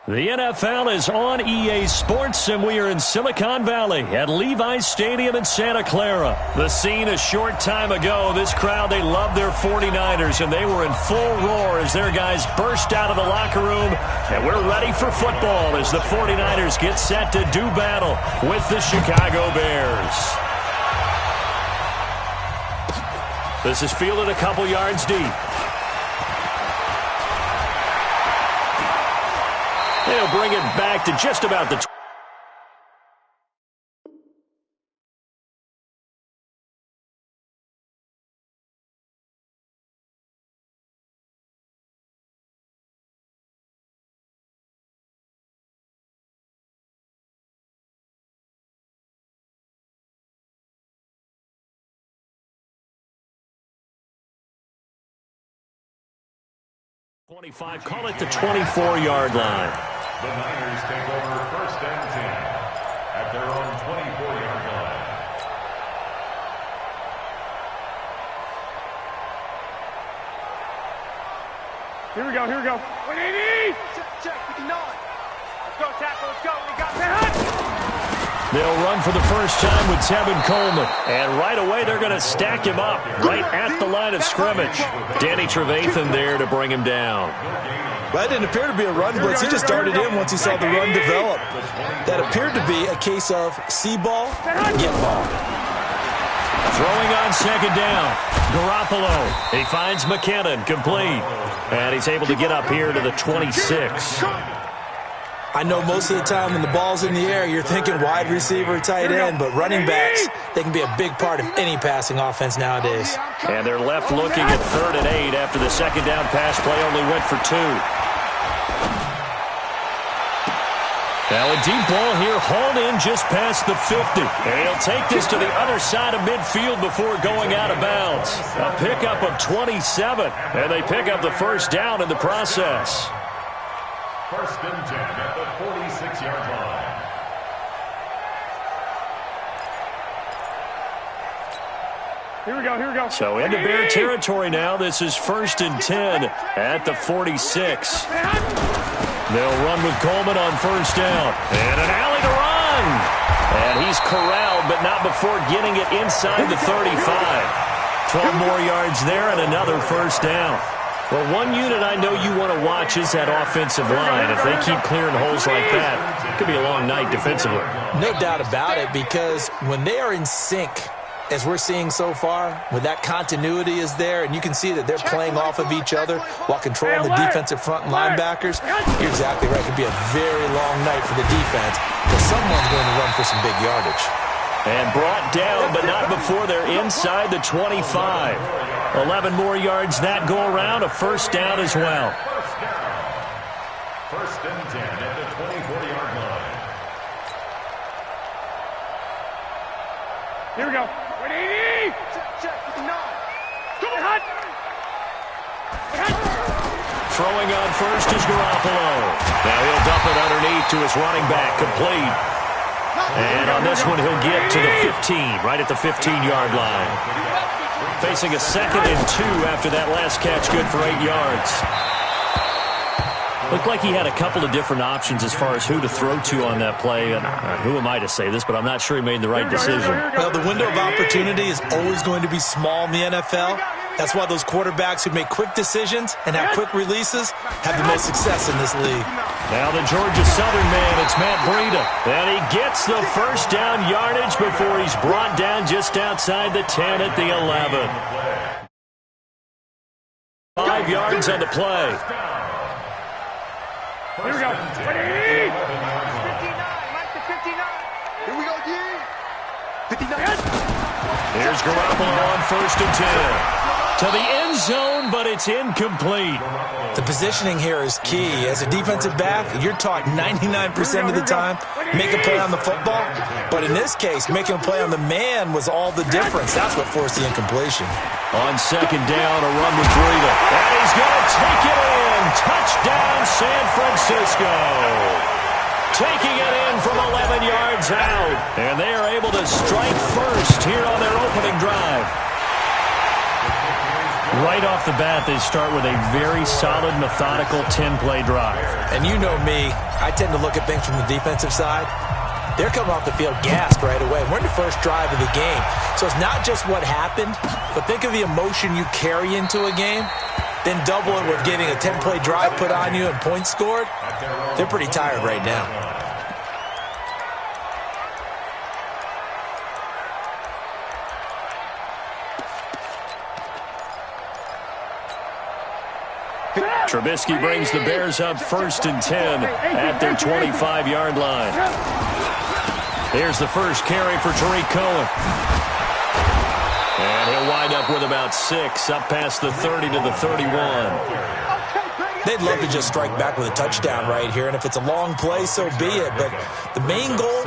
The NFL is on EA Sports, and we are in Silicon Valley at Levi's Stadium in Santa Clara. The scene a short time ago. This crowd, they love their 49ers, and they were in full roar as their guys burst out of the locker room. And we're ready for football as the 49ers get set to do battle with the Chicago Bears. This is fielded a couple yards deep. They'll bring it back to just about the 25. Call it the 24-yard line. The Niners take over first and 10 at their own 24-yard line. Here we go, here we go. 180! Check, 59. Let's go, tackle, let's go. We got that. They'll run for the first time with Tevin Coleman. And right away, they're going to stack him up right at the line of scrimmage. Danny Trevathan there to bring him down. That didn't appear to be a run blitz. He just darted in once he saw the run develop. That appeared to be a case of see ball, get ball. Throwing on second down. Garoppolo. He finds McKinnon, complete. And he's able to get up here to the 26. I know most of the time when the ball's in the air, you're thinking wide receiver, tight end, but running backs, they can be a big part of any passing offense nowadays. And they're left looking at 3rd and 8 after the second down pass play only went for 2. Now a deep ball here, hauled in just past the 50. And he'll take this to the other side of midfield before going out of bounds. A pickup of 27, and they pick up the first down in the process. First and 10 at the 46-yard line. Here we go, here we go. So into Bear territory now. This is 1st and 10 at the 46. They'll run with Coleman on first down. And an alley to run. And he's corralled, but not before getting it inside the 35. 12 more yards there and another first down. Well, one unit I know you want to watch is that offensive line. If they keep clearing holes like that, it could be a long night defensively. No doubt about it, because when they are in sync, as we're seeing so far, when that continuity is there, and you can see that they're playing off of each other while controlling the defensive front and linebackers, you're exactly right. It could be a very long night for the defense, because someone's going to run for some big yardage. And brought down, but not before they're inside the 25. 11 more yards that go around, a first down as well. First and 10 at the 24-yard line. Here we go. 180! Check, 59. Go ahead! Throwing on first is Garoppolo. Now he'll dump it underneath to his running back, complete. And on this one, he'll get to the 15, right at the 15-yard line. Facing a 2nd and 2 after that last catch, good for 8 yards. Looked like he had a couple of different options as far as who to throw to on that play. And who am I to say this, but I'm not sure he made the right decision. Well, the window of opportunity is always going to be small in the NFL. That's why those quarterbacks who make quick decisions and have quick releases have the most success in this league. Now the Georgia Southern man, it's Matt Breida. And he gets the first down yardage before he's brought down just outside the 10 at the 11. 5 yards on the play. Here we go. 180! 59, Mike to 59. Here we go, D. 59. Here's Garoppolo on 1st and 10. To the end zone, but it's incomplete. The positioning here is key. As a defensive back, you're taught 99% of the time, make a play on the football. But in this case, making a play on the man was all the difference. That's what forced the incompletion. On second down, a run with Breida. And he's going to take it in. Touchdown, San Francisco. Taking it in from 11 yards out. And they are able to strike first here on their opening drive. Right off the bat, they start with a very solid, methodical 10-play drive. And you know me, I tend to look at things from the defensive side. They're coming off the field gassed right away. We're in the first drive of the game. So it's not just what happened, but think of the emotion you carry into a game. Then double it with getting a 10-play drive put on you and points scored. They're pretty tired right now. Trubisky brings the Bears up 1st and 10 at their 25-yard line. Here's the first carry for Tariq Cohen. And he'll wind up with about 6, up past the 30 to the 31. They'd love to just strike back with a touchdown right here, and if it's a long play, so be it. But the main goal,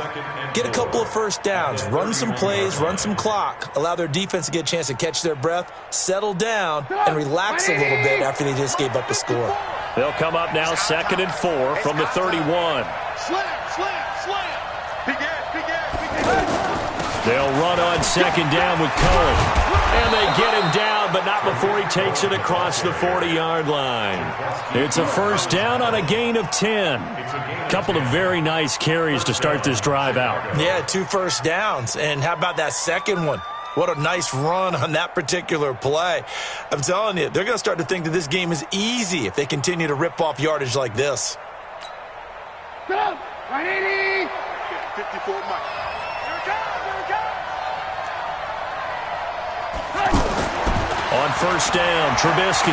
get a couple of first downs, run some plays, run some clock, allow their defense to get a chance to catch their breath, settle down, and relax a little bit after they just gave up a score. They'll come up now 2nd and 4 from the 31. They'll run on 2nd down with Cohen. And they get him down, but not before he takes it across the 40-yard line. It's a first down on a gain of 10. Couple of very nice carries to start this drive out. Yeah, 2 first downs. And how about that second one? What a nice run on that particular play. I'm telling you, they're going to start to think that this game is easy if they continue to rip off yardage like this. Go! 180! 54 Mike. On first down, Trubisky.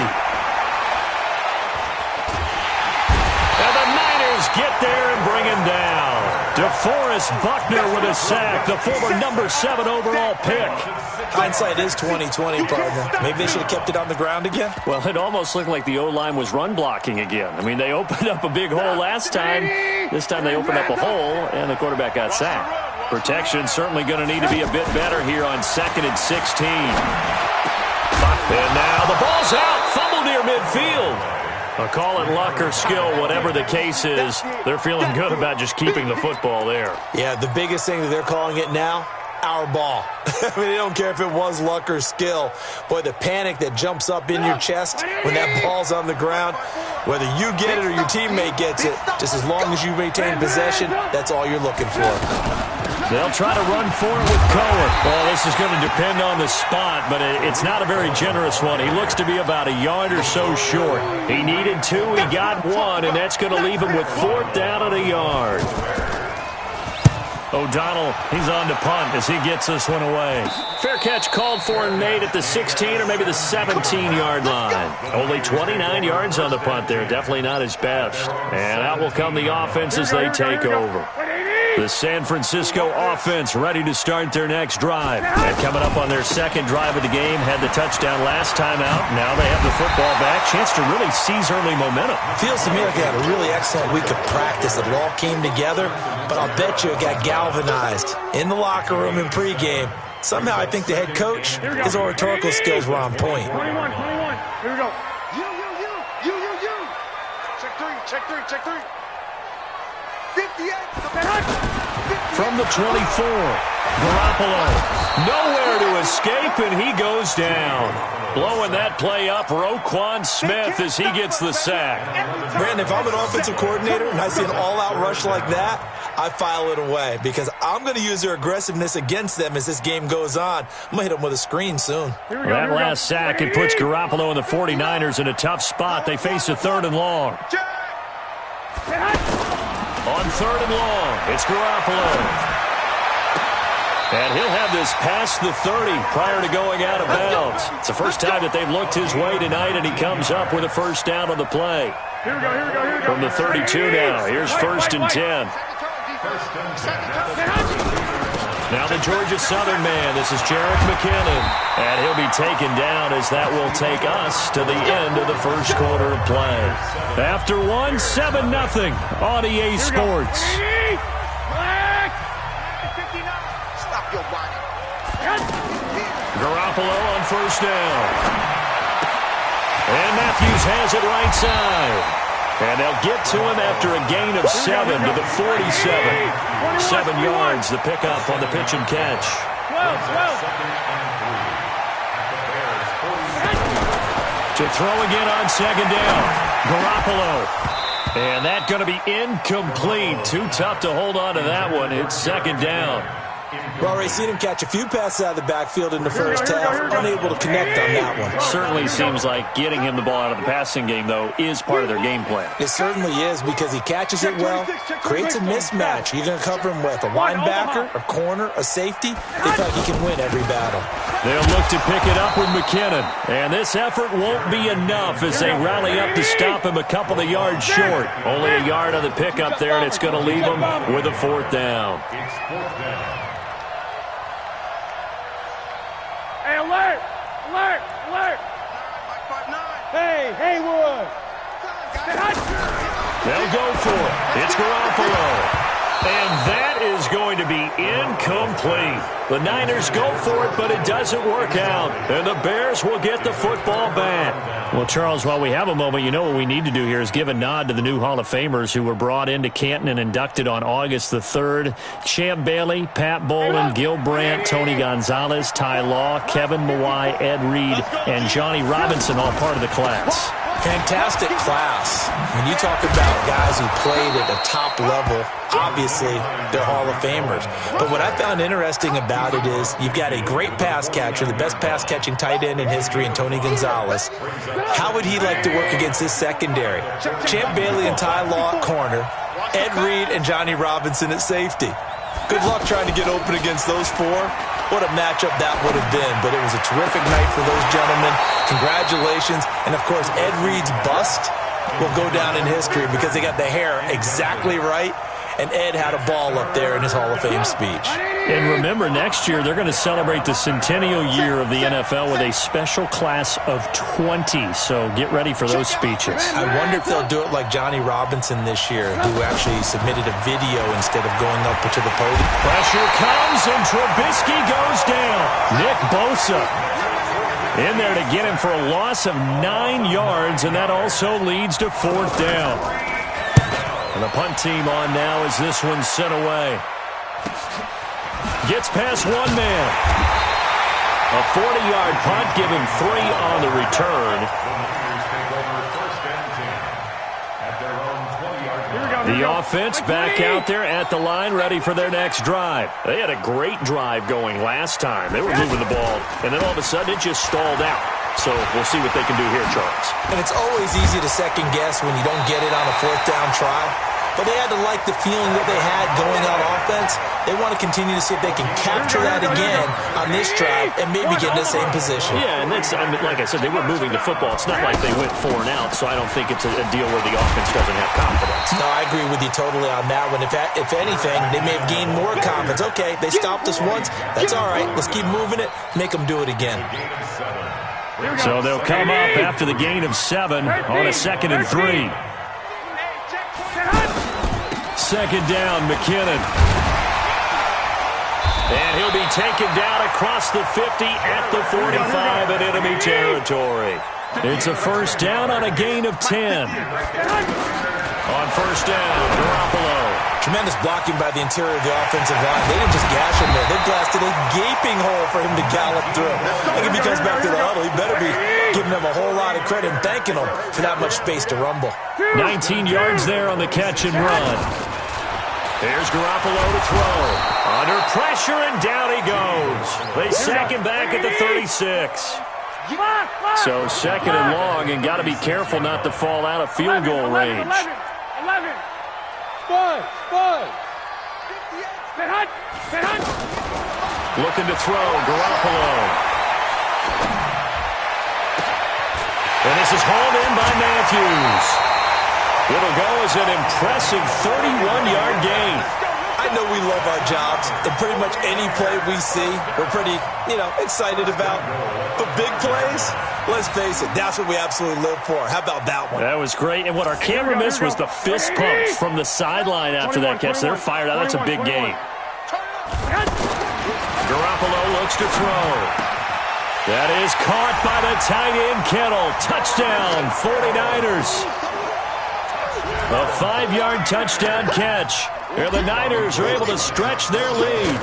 And the Niners get there and bring him down. DeForest Buckner with a sack, the former number 7 overall pick. Hindsight is 20/20, partner. Maybe they should have kept it on the ground again. Well, it almost looked like the O-line was run blocking again. I mean, they opened up a big hole last time. This time they opened up a hole, and the quarterback got sacked. Protection certainly going to need to be a bit better here on 2nd and 16. And now the ball's out, fumbled near midfield. I'll call it luck or skill, whatever the case is. They're feeling good about just keeping the football there. Yeah, the biggest thing that they're calling it now, our ball. I mean, they don't care if it was luck or skill. Boy, the panic that jumps up in your chest when that ball's on the ground, whether you get it or your teammate gets it, just as long as you maintain possession, that's all you're looking for. They'll try to run for it with Cohen. Well, this is going to depend on the spot, but it's not a very generous one. He looks to be about a yard or so short. He needed 2, he got 1, and that's going to leave him with 4th down at a yard. O'Donnell, he's on to punt as he gets this one away. Fair catch called for and made at the 16 or maybe the 17-yard line. Only 29 yards on the punt there. Definitely not his best. And out will come the offense as they take over. The San Francisco offense ready to start their next drive. And coming up on their 2nd drive of the game, had the touchdown last time out. Now they have the football back. Chance to really seize early momentum. Feels to me like they had a really excellent week of practice. It all came together, but I'll bet you it got galvanized in the locker room in pregame. Somehow I think the head coach, his oratorical skills were on point. 21. Here we go. You. Check three. 58. From the 24, Garoppolo. Nowhere to escape, and he goes down. Blowing that play up, Roquan Smith as he gets the sack. Brandon, if I'm an offensive coordinator and I see an all-out rush like that, I file it away because I'm going to use their aggressiveness against them as this game goes on. I'm going to hit them with a screen soon. That last sack, it puts Garoppolo and the 49ers in a tough spot. They face a 3rd and long. On 3rd and long, it's Garoppolo. And he'll have this past the 30 prior to going out of bounds. It's the first time that they've looked his way tonight, and he comes up with a first down on the play. Here we go. From the 32 now, here's 1st and 10. Now the Georgia Southern man, this is Jerick McKinnon. And he'll be taken down as that will take us to the end of the first quarter of play. After 7-0 on EA Sports. Garoppolo on first down. And Matthews has it right side. And they'll get to him after a gain of 7 to the 47. 7 yards, the pickup on the pitch and catch. To throw again on second down. Garoppolo. And that's going to be incomplete. Too tough to hold on to that one. It's second down. Well, already seen him catch a few passes out of the backfield in the first half. Unable to connect on that one. Certainly seems like getting him the ball out of the passing game, though, is part of their game plan. It certainly is because he catches it well, creates a mismatch. You're going to cover him with a linebacker, a corner, a safety. They feel like he can win every battle. They'll look to pick it up with McKinnon. And this effort won't be enough as they rally up to stop him a couple of yards short. Only a yard on the pickup there, and it's going to leave him with a fourth down. It's fourth down. Hey, alert! Alert! Alert! Hey, Haywood! They'll go for it. It's Garoppolo. And that is going to be incomplete. The Niners go for it, but it doesn't work out. And the Bears will get the football back. Well, Charles, while we have a moment, you know what we need to do here is give a nod to the new Hall of Famers who were brought into Canton and inducted on August the 3rd. Champ Bailey, Pat Bowlen, Gil Brandt, Tony Gonzalez, Ty Law, Kevin Mawai, Ed Reed, and Johnny Robinson, all part of the class. Fantastic class. When you talk about guys who played at a top level, obviously they're Hall of Famers. But what I found interesting about it is you've got a great pass catcher, the best pass-catching tight end in history, in Tony Gonzalez. How would he like to work against his secondary? Champ Bailey and Ty Law at corner, Ed Reed and Johnny Robinson at safety. Good luck trying to get open against those four. What a matchup that would have been. But it was a terrific night for those gentlemen. Congratulations. And, of course, Ed Reed's bust will go down in history because they got the hair exactly right. And Ed had a ball up there in his Hall of Fame speech. And remember, next year they're going to celebrate the centennial year of the NFL with a special class of 20. So get ready for those speeches. I wonder if they'll do it like Johnny Robinson this year, who actually submitted a video instead of going up to the podium. Pressure comes, and Trubisky goes down. Nick Bosa in there to get him for a loss of 9 yards, and that also leads to fourth down. And the punt team on now as this one's sent away. Gets past one man. A 40-yard punt, give him 3 on the return. The offense back out there at the line, ready for their next drive. They had a great drive going last time. They were moving the ball, and then all of a sudden it just stalled out. So we'll see what they can do here, Charles. And it's always easy to second guess when you don't get it on a fourth down try. But they had to like the feeling that they had going on offense. They want to continue to see if they can capture that again on this drive and maybe get in the same position. Yeah, and that's, I mean, like I said, they were moving the football. It's not like they went 4 and out, so I don't think it's a deal where the offense doesn't have confidence. No, I agree with you totally on that one. If anything, they may have gained more confidence. Okay, they stopped us once. That's all right. Let's keep moving it. Make them do it again. So they'll come up after the gain of 7 on a 2nd and 3. Second down, McKinnon. And he'll be taken down across the 50 at the 45 in enemy territory. It's a first down on a gain of 10. On first down, Garoppolo. Tremendous blocking by the interior of the offensive line. They didn't just gash him there. They blasted a gaping hole for him to gallop through. I think if he comes back to the huddle, he better be giving them a whole lot of credit and thanking them for that much space to rumble. 19 yards there on the catch and run. Here's Garoppolo to throw. Under pressure, and down he goes. They sack him back at the 36. So 2nd and long, and got to be careful not to fall out of field goal range. 11. Looking to throw, Garoppolo. And this is hauled in by Matthews. It'll go as an impressive 31-yard gain. I know we love our jobs, and pretty much any play we see, we're pretty, excited about. But big plays, let's face it, that's what we absolutely live for. How about that one? That was great. And what our camera missed was the fist pumps from the sideline after that catch. They're fired out. That's a big gain. Garoppolo looks to throw. That is caught by the tight end, Kittle. Touchdown, 49ers. A 5-yard touchdown catch. And the Niners are able to stretch their lead.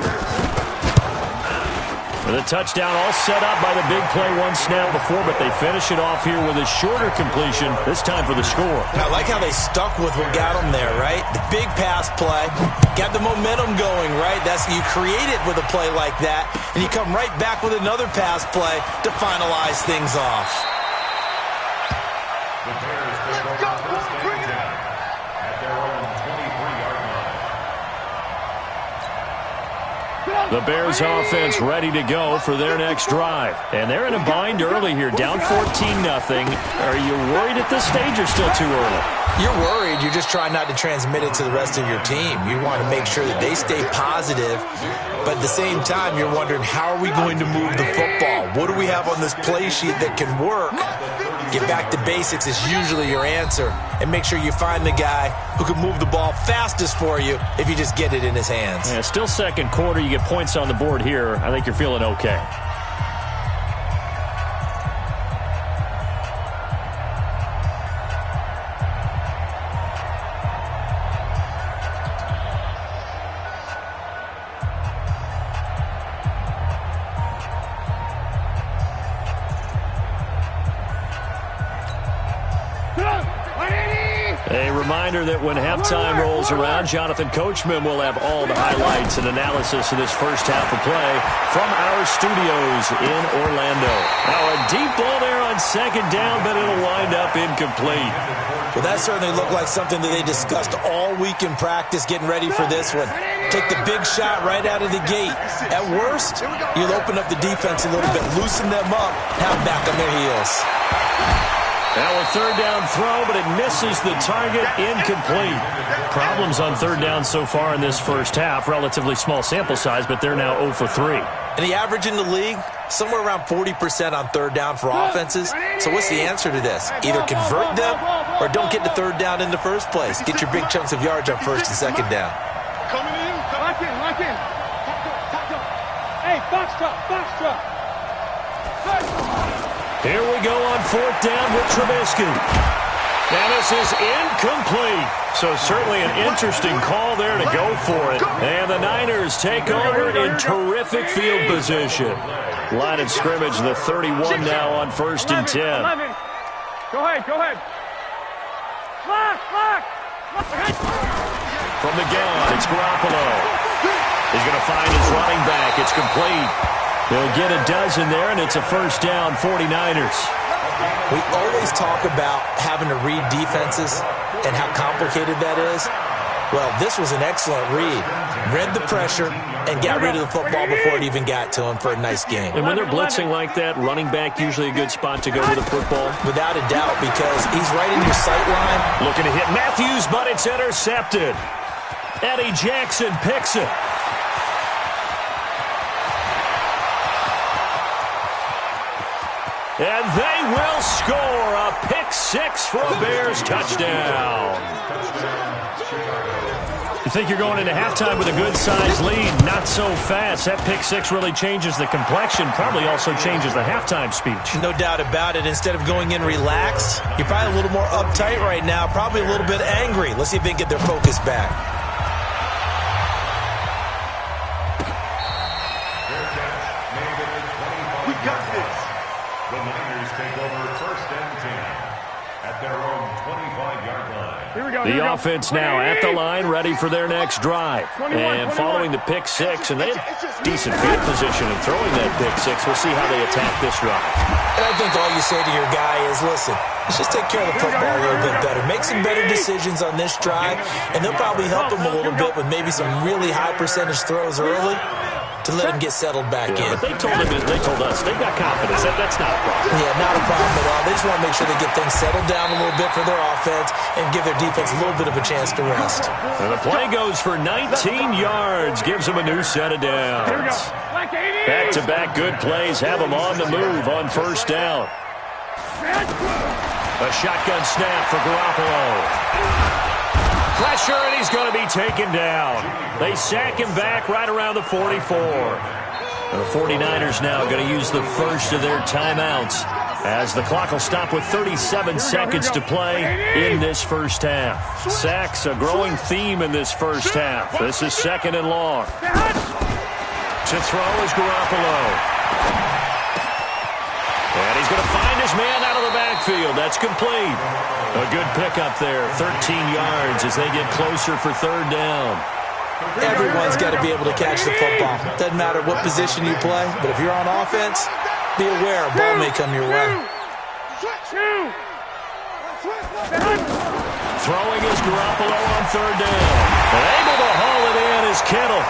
The touchdown all set up by the big play one snap before, but they finish it off here with a shorter completion, this time for the score. I like how they stuck with what got them there, right? The big pass play, got the momentum going, right? You create it with a play like that, and you come right back with another pass play to finalize things off. The Bears take over first and 10 at their own 23-yard line. The Bears offense ready to go for their next drive. And they're in a bind early here, down 14-0. Are you worried at this stage or still too early? You're worried. You're just trying not to transmit it to the rest of your team. You want to make sure that they stay positive. But at the same time, you're wondering, how are we going to move the football? What do we have on this play sheet that can work? Get back to basics is usually your answer. And make sure you find the guy who can move the ball fastest for you if you just get it in his hands. Yeah, still second quarter. You get points on the board here. I think you're feeling okay. A reminder that when halftime rolls around, Jonathan Coachman will have all the highlights and analysis of this first half of play from our studios in Orlando. Now a deep ball there on second down, but it'll wind up incomplete. Well, that certainly looked like something that they discussed all week in practice, getting ready for this one. Take the big shot right out of the gate. At worst, you'll open up the defense a little bit, loosen them up, have them back on their heels. Now a third down throw, but it misses the target, incomplete. Problems on third down so far in this first half. Relatively small sample size, but they're now 0 for 3. And the average in the league, somewhere around 40% on third down for offenses. So what's the answer to this? Either convert them or don't get to third down in the first place. Get your big chunks of yards on first and second down. Coming in. Lock in. Lock in. Hey, box truck. Here we go on fourth down with Trubisky. And this is incomplete. So certainly an interesting call there to go for it. And the Niners take over in terrific field position. Line of scrimmage, the 31 now on first and 10. 11. Go ahead. Lock. From the gun, it's Garoppolo. He's going to find his running back. It's complete. They'll get a dozen there, and it's a first down, 49ers. We always talk about having to read defenses and how complicated that is. Well, this was an excellent read. Read the pressure and got rid of the football before it even got to him for a nice game. And when they're blitzing like that, running back usually a good spot to go with the football? Without a doubt, because he's right in your sight line. Looking to hit Matthews, but it's intercepted. Eddie Jackson picks it. And they will score a pick six for a Bears touchdown. You think you're going into halftime with a good-sized lead? Not so fast. That pick six really changes the complexion, probably also changes the halftime speech. No doubt about it. Instead of going in relaxed, you're probably a little more uptight right now, probably a little bit angry. Let's see if they can get their focus back. We got this. The Niners take over first and 10 at their own 25-yard line. Here we go. The offense now at the line, ready for their next drive. And following the pick six, and they have decent field position in throwing that pick six. We'll see how they attack this drive. And I think all you say to your guy is, listen, let's just take care of the football a little bit better. Make some better decisions on this drive, and they'll probably help them a little bit with maybe some really high percentage throws early to let him get settled back in. But they told us, they've got confidence. That's not a problem. Yeah, not a problem at all. They just want to make sure they get things settled down a little bit for their offense and give their defense a little bit of a chance to rest. And the play goes for 19 yards, gives them a new set of downs. Back-to-back good plays have them on the move on first down. A shotgun snap for Garoppolo. Pressure, and he's going to be taken down. They sack him back right around the 44. And the 49ers now going to use the first of their timeouts as the clock will stop with 37 seconds to play in this first half. Sacks, a growing theme in this first half. This is second and long. 2 To throw is Garoppolo. And he's going to find his man out of the backfield. That's complete. A good pickup there. 13 yards as they get closer for third down. Everyone's got to be able to catch the football. Doesn't matter what position you play, but if you're on offense, be aware a ball may come your way. Throwing is Garoppolo on third down. And able to haul it in is Kittle.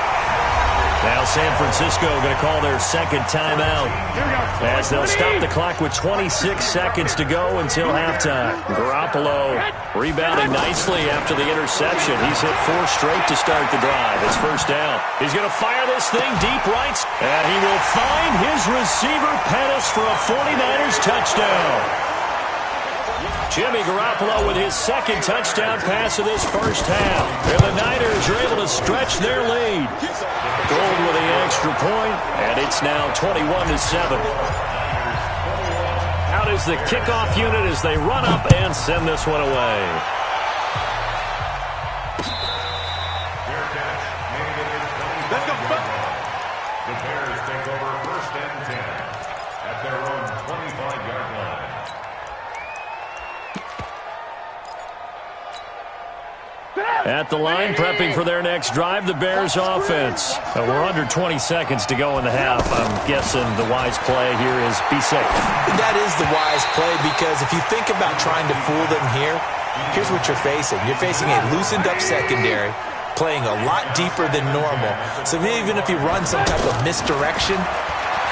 Now San Francisco going to call their second timeout as they'll stop the clock with 26 seconds to go until halftime. Garoppolo rebounding nicely after the interception. He's hit 4 straight to start the drive. It's first down. He's going to fire this thing deep right, and he will find his receiver Pettis for a 49ers touchdown. Jimmy Garoppolo with his second touchdown pass of this first half. And the Niners are able to stretch their lead. Gold with the extra point, and it's now 21-7. Out is the kickoff unit as they run up and send this one away. Let's go. The Bears take over first and 10 at their own 25-yard line. At the line, prepping for their next drive, the Bears offense. We're under 20 seconds to go in the half. I'm guessing the wise play here is be safe. That is the wise play, because if you think about trying to fool them here, here's what you're facing. You're facing a loosened-up secondary, playing a lot deeper than normal. So even if you run some type of misdirection,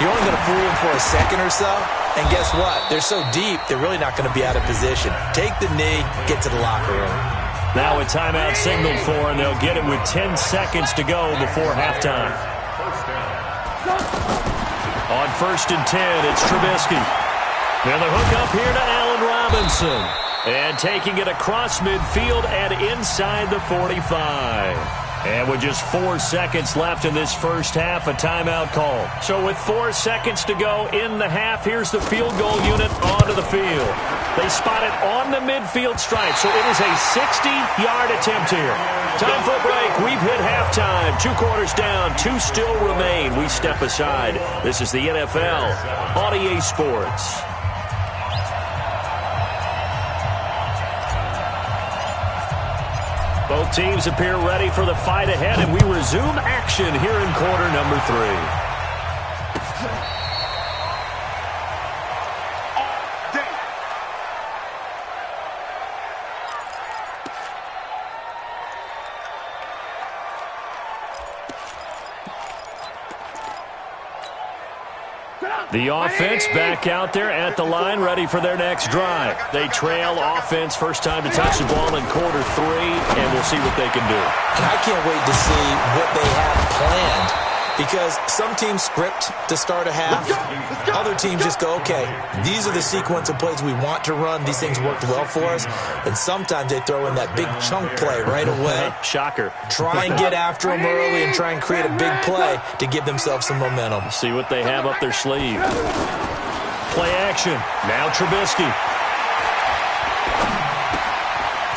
you're only going to fool them for a second or so. And guess what? They're so deep, they're really not going to be out of position. Take the knee, get to the locker room. Now a timeout signaled for, and they'll get it with 10 seconds to go before halftime. On first and 10, it's Trubisky. Now the hook up here to Allen Robinson. And taking it across midfield and inside the 45. And with just 4 seconds left in this first half, a timeout call. So with 4 seconds to go in the half, here's the field goal unit onto the field. They spot it on the midfield stripe, so it is a 60-yard attempt here. Time for a break. We've hit halftime. 2 quarters down, 2 still remain. We step aside. This is the NFL on EA Sports. Both teams appear ready for the fight ahead, and we resume action here in quarter number 3. The offense back out there at the line, ready for their next drive. They trail offense, first time to touch the ball in quarter 3, and we'll see what they can do. And I can't wait to see what they have planned, because some teams script to start a half. Other teams just go, okay, these are the sequence of plays we want to run. These things worked well for us. And sometimes they throw in that big chunk play right away. Shocker. Try and get after them early and try and create a big play to give themselves some momentum. See what they have up their sleeve. Play action. Now Trubisky.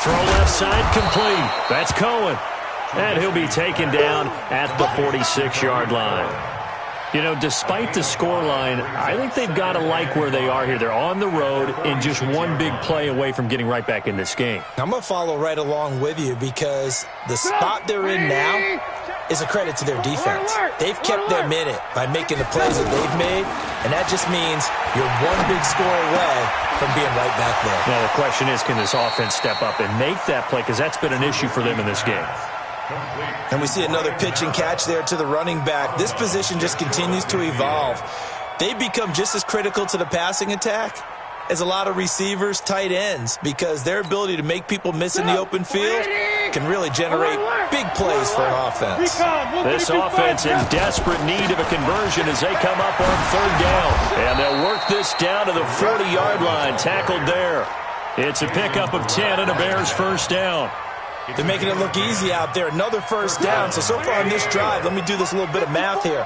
Throw left side complete. That's Cohen. And he'll be taken down at the 46-yard line. You know, despite the scoreline, I think they've got to like where they are here. They're on the road and just one big play away from getting right back in this game. I'm going to follow right along with you, because the spot they're in now is a credit to their defense. They've kept their minute by making the plays that they've made, and that just means you're one big score away from being right back there. Now, the question is, can this offense step up and make that play? Because that's been an issue for them in this game. And we see another pitch and catch there to the running back. This position just continues to evolve. They become just as critical to the passing attack as a lot of receivers, tight ends, because their ability to make people miss in the open field can really generate big plays for an offense. This offense in desperate need of a conversion as they come up on third down. And they'll work this down to the 40-yard line, tackled there. It's a pickup of 10 and a Bears first down. They're making it look easy out there. Another first down. So far on this drive, let me do this little bit of math here.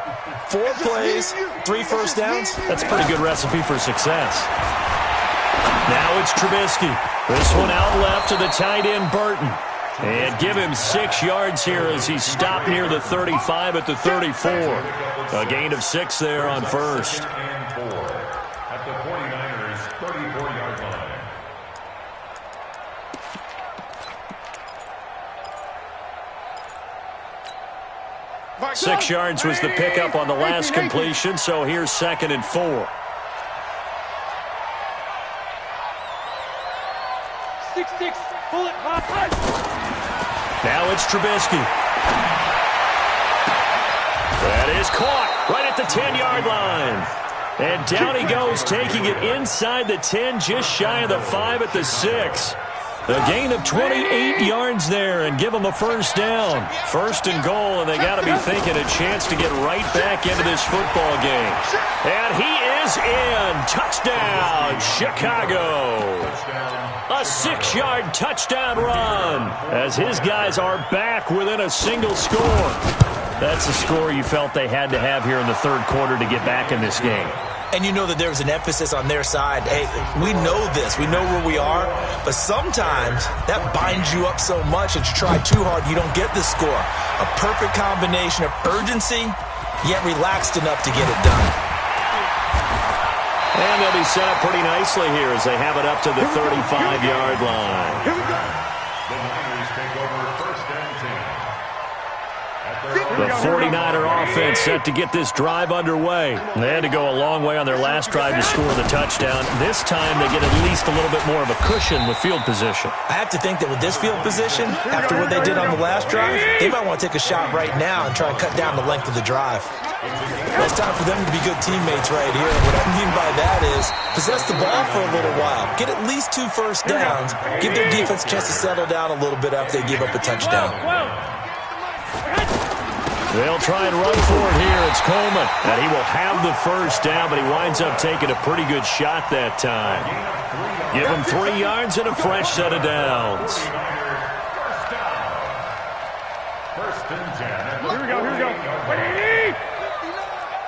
4 plays, 3 first downs. That's a pretty good recipe for success. Now it's Trubisky. This one out left to the tight end, Burton. And give him 6 yards here as he stopped near the 35 at the 34. A gain of 6 there on first. At the 49ers 34-yard line. 6 yards was the pickup on the last completion, so here's 2nd and 4. 6-6, pull it, high. Now it's Trubisky. That is caught right at the 10-yard line. And down he goes, taking it inside the 10, just shy of the 5 at the 6. A gain of 28 yards there and give them a first down. 1st and goal, and they got to be thinking a chance to get right back into this football game. And he is in. Touchdown, Chicago. A 6-yard touchdown run as his guys are back within a single score. That's a score you felt they had to have here in the 3rd quarter to get back in this game. And you know that there's an emphasis on their side. Hey, we know this. We know where we are. But sometimes that binds you up so much that you try too hard, you don't get the score. A perfect combination of urgency, yet relaxed enough to get it done. And they'll be set up pretty nicely here as they have it up to the 35-yard line. The Niners take over 1st and 10. The 49er offense set to get this drive underway. They had to go a long way on their last drive to score the touchdown. This time they get at least a little bit more of a cushion with field position. I have to think that with this field position, after what they did on the last drive, they might want to take a shot right now and try and cut down the length of the drive. It's time for them to be good teammates right here. And what I mean by that is possess the ball for a little while. Get at least 2 first downs. Give their defense a chance to settle down a little bit after they give up a touchdown. They'll try and run for it here. It's Coleman. And he will have the first down, but he winds up taking a pretty good shot that time. Give him 3 yards and a fresh set of downs. 1st and 10. Here we go, here we go.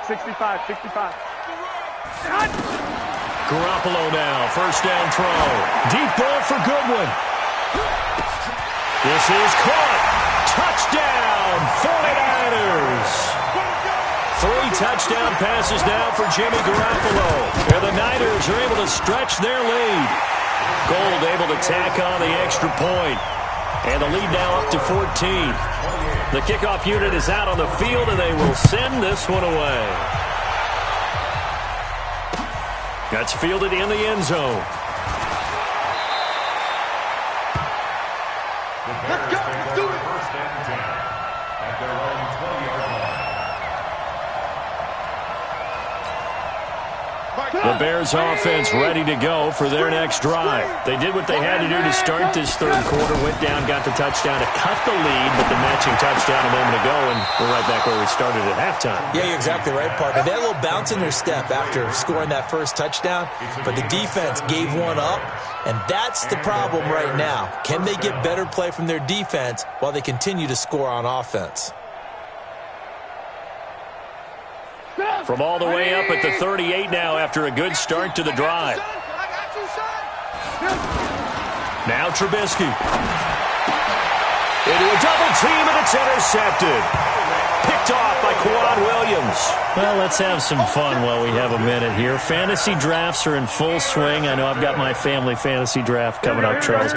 65. Garoppolo now, first down throw. Deep ball for Goodwin. This is caught. Touchdown, 49ers. 3 touchdown passes now for Jimmy Garoppolo. And the Niners are able to stretch their lead. Gold able to tack on the extra point. And the lead now up to 14. The kickoff unit is out on the field, and they will send this one away. That's fielded in the end zone. Let's go. Let's do it. 1st and 10 at their own 20-yard line. The Bears offense ready to go for their next drive. They did what they had to do to start this 3rd quarter, went down, got the touchdown to cut the lead, but the matching touchdown a moment ago, and we're right back where we started at halftime. Yeah, you're exactly right, partner. They had a little bounce in their step after scoring that first touchdown, but the defense gave one up, and that's the problem right now. Can they get better play from their defense while they continue to score on offense? From all the way up at the 38 now after a good start to the drive. Now Trubisky. Into a double team, and it's intercepted. Picked off by Kwan Williams. Well, let's have some fun while we have a minute here. Fantasy drafts are in full swing. I know I've got my family fantasy draft coming up, Charles.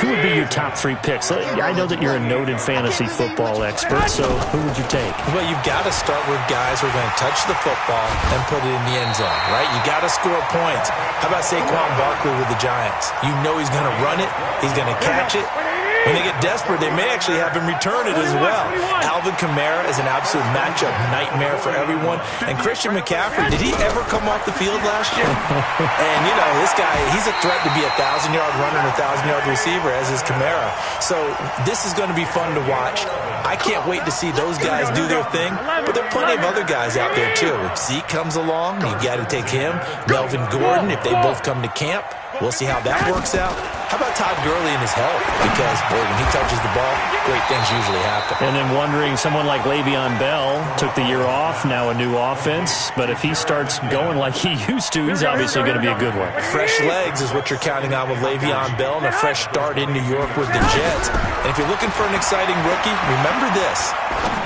Who would be your top 3 picks? I know that you're a noted fantasy football expert, so who would you take? Well, you've got to start with guys who are going to touch the football and put it in the end zone, right? You got to score points. How about Saquon Barkley with the Giants? You know he's going to run it. He's going to catch it. When they get desperate, they may actually have him return it as well. Alvin Kamara is an absolute matchup nightmare for everyone. And Christian McCaffrey, did he ever come off the field last year? And, you know, this guy, he's a threat to be a 1,000-yard runner and a 1,000-yard receiver, as is Kamara. So this is going to be fun to watch. I can't wait to see those guys do their thing. But there are plenty of other guys out there, too. If Zeke comes along, you got to take him. Melvin Gordon, if they both come to camp. We'll see how that works out. How about Todd Gurley and his health? Because, boy, when he touches the ball, great things usually happen. And then wondering, someone like Le'Veon Bell took the year off, now a new offense. But if he starts going like he used to, he's obviously going to be a good one. Fresh legs is what you're counting on with Le'Veon Bell and a fresh start in New York with the Jets. And if you're looking for an exciting rookie, remember this.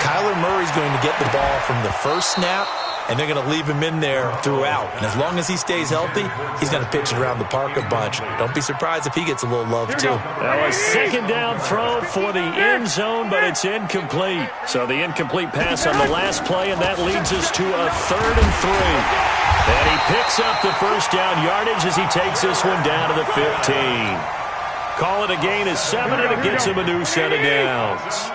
Kyler Murray's going to get the ball from the first snap, and they're going to leave him in there throughout. And as long as he stays healthy, he's going to pitch it around the park a bunch. Don't be surprised if he gets a little love, too. Now a second down throw for the end zone, but it's incomplete. So the incomplete pass on the last play, and that leads us to a 3rd and 3. And he picks up the first down yardage as he takes this one down to the 15. Call it a gain of 7, and it gets him a new set of downs.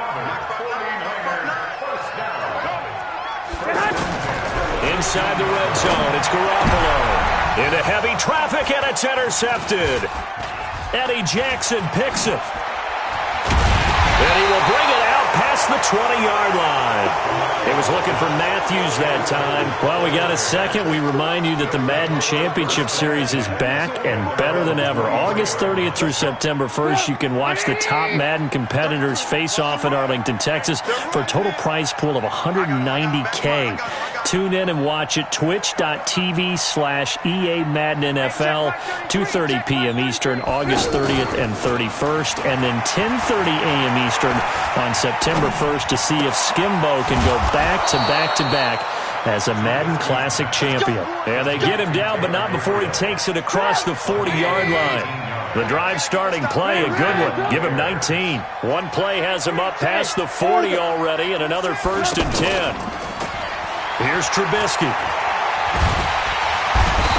Inside the red zone, it's Garoppolo. Into heavy traffic, and it's intercepted. Eddie Jackson picks it. And he will bring it out past the 20-yard line. He was looking for Matthews that time. Well, we got a second. We remind you that the Madden Championship Series is back and better than ever. August 30th through September 1st, you can watch the top Madden competitors face off in Arlington, Texas for a total prize pool of $190K. Tune in and watch it. Twitch.tv/EA Madden NFL, 2:30 p.m. Eastern, August 30th and 31st, and then 10:30 a.m. Eastern on September 1st to see if Skimbo can go back-to-back-to-back as a Madden Classic champion. And they get him down, but not before he takes it across the 40-yard line. The drive starting play, a good one. Give him 19. One play has him up past the 40 already, and another 1st and 10. Here's Trubisky.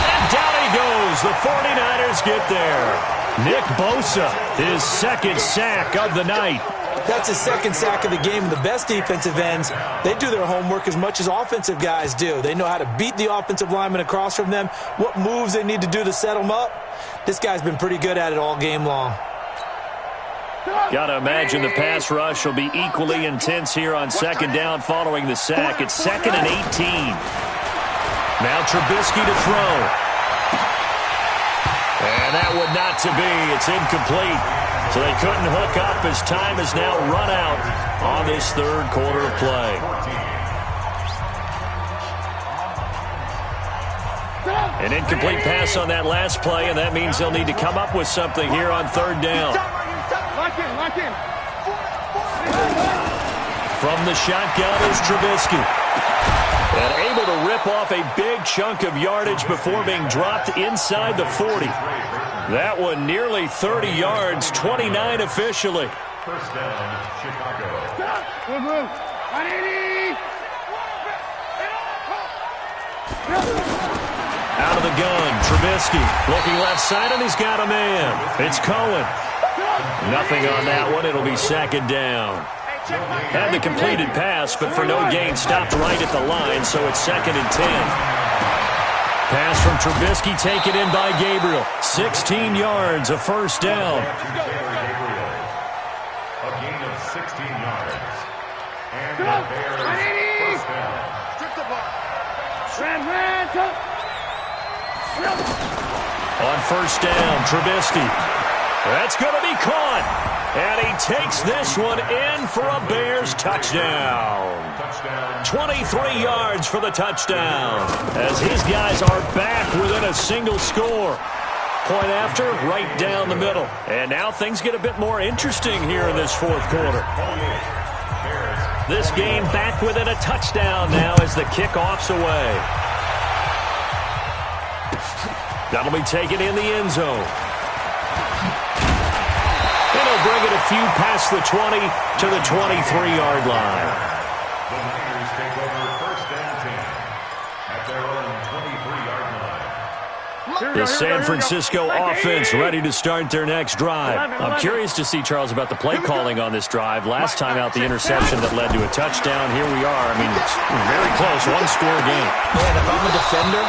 And down he goes. The 49ers get there. Nick Bosa, his 2nd sack of the night. That's his 2nd sack of the game. The best defensive ends, they do their homework as much as offensive guys do. They know how to beat the offensive lineman across from them, what moves they need to do to set them up. This guy's been pretty good at it all game long. Got to imagine the pass rush will be equally intense here on 2nd down following the sack. It's 2nd and 18. Now Trubisky to throw. And that would not to be. It's incomplete. So they couldn't hook up as time has now run out on this 3rd quarter of play. An incomplete pass on that last play, and that means they'll need to come up with something here on 3rd down. Lock in. From the shotgun is Trubisky. And able to rip off a big chunk of yardage before being dropped inside the 40. That one nearly 30 yards, 29 officially. First down, Chicago. Out of the gun, Trubisky looking left side, and he's got a man. It's Cohen. Nothing on that one. It'll be 2nd down. Had the completed pass, but for no gain, stopped right at the line, so it's 2nd and 10. Pass from Trubisky taken in by Gabriel. 16 yards, a 1st down. A gain of 16 yards. And the Bears' 1st down. On 1st down, Trubisky. That's going to be caught. And he takes this one in for a Bears touchdown. 23 yards for the touchdown, as his guys are back within a single score. Point after, right down the middle. And now things get a bit more interesting here in this 4th quarter. This game back within a touchdown now as the kickoff's away. That'll be taken in the end zone. And he'll bring it a few past the 20 to the 23-yard line. The Niners take over 1st and 10 at their own 23-yard line. The San Francisco offense ready to start their next drive. I'm curious to see, Charles, about the play calling on this drive. Last time out, the interception that led to a touchdown. Here we are. I mean, it's very close, 1-score game. Man, if I'm a defender,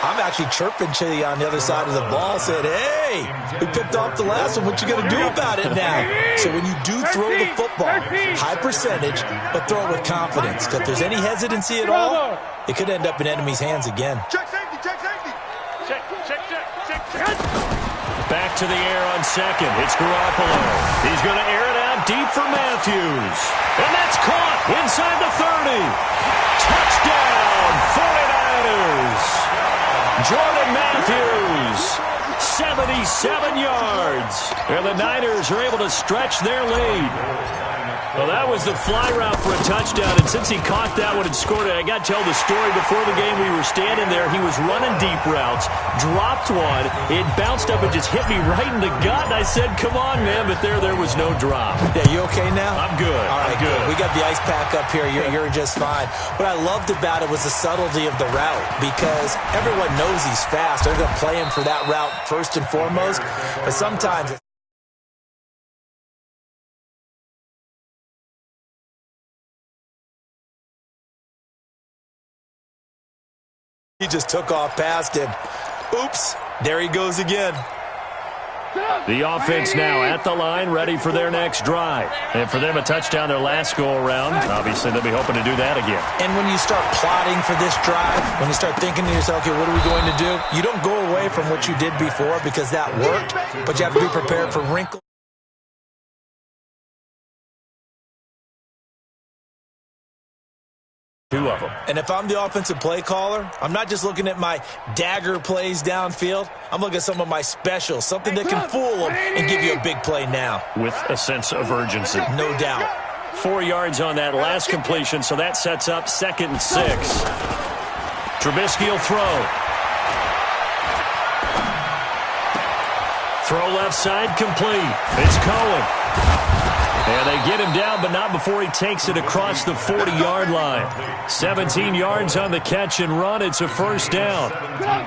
I'm actually chirping to you on the other side of the ball, saying, hey, we picked off the last one. What you going to do about it now? So when you do throw the football, high percentage, but throw it with confidence. Because if there's any hesitancy at all, it could end up in enemy's hands again. Check safety. Check. back to the air on second. It's Garoppolo. He's going to air it out deep for Matthews. And that's caught inside the 30. Touchdown, 49ers. Jordan Matthews, 77 yards. And the Niners are able to stretch their lead. Well, that was the fly route for a touchdown, and since he caught that one and scored it, I got to tell the story. Before the game, we were standing there. He was running deep routes, dropped one. It bounced up and just hit me right in the gut, and I said, come on, man, but there was no drop. Yeah, you okay now? I'm good. All right, I'm good. We got the ice pack up here. You're just fine. What I loved about it was the subtlety of the route, because everyone knows he's fast. They're going to play him for that route first and foremost, but sometimes he just took off past him. Oops, there he goes again. The offense now at the line, ready for their next drive. And for them, a touchdown their last go-around. Obviously, they'll be hoping to do that again. And when you start plotting for this drive, when you start thinking to yourself, okay, what are we going to do? You don't go away from what you did before because that worked, but you have to be prepared for wrinkles. Two of them. And if I'm the offensive play caller, I'm not just looking at my dagger plays downfield. I'm looking at some of my specials, something that can fool them and give you a big play now. With a sense of urgency. No doubt. 4 yards on that last completion, so that sets up 2nd and 6. Trubisky will throw. Throw left side complete. It's Cohen. And they get him down, but not before he takes it across the 40-yard line. 17 yards on the catch and run. It's a first down. First down.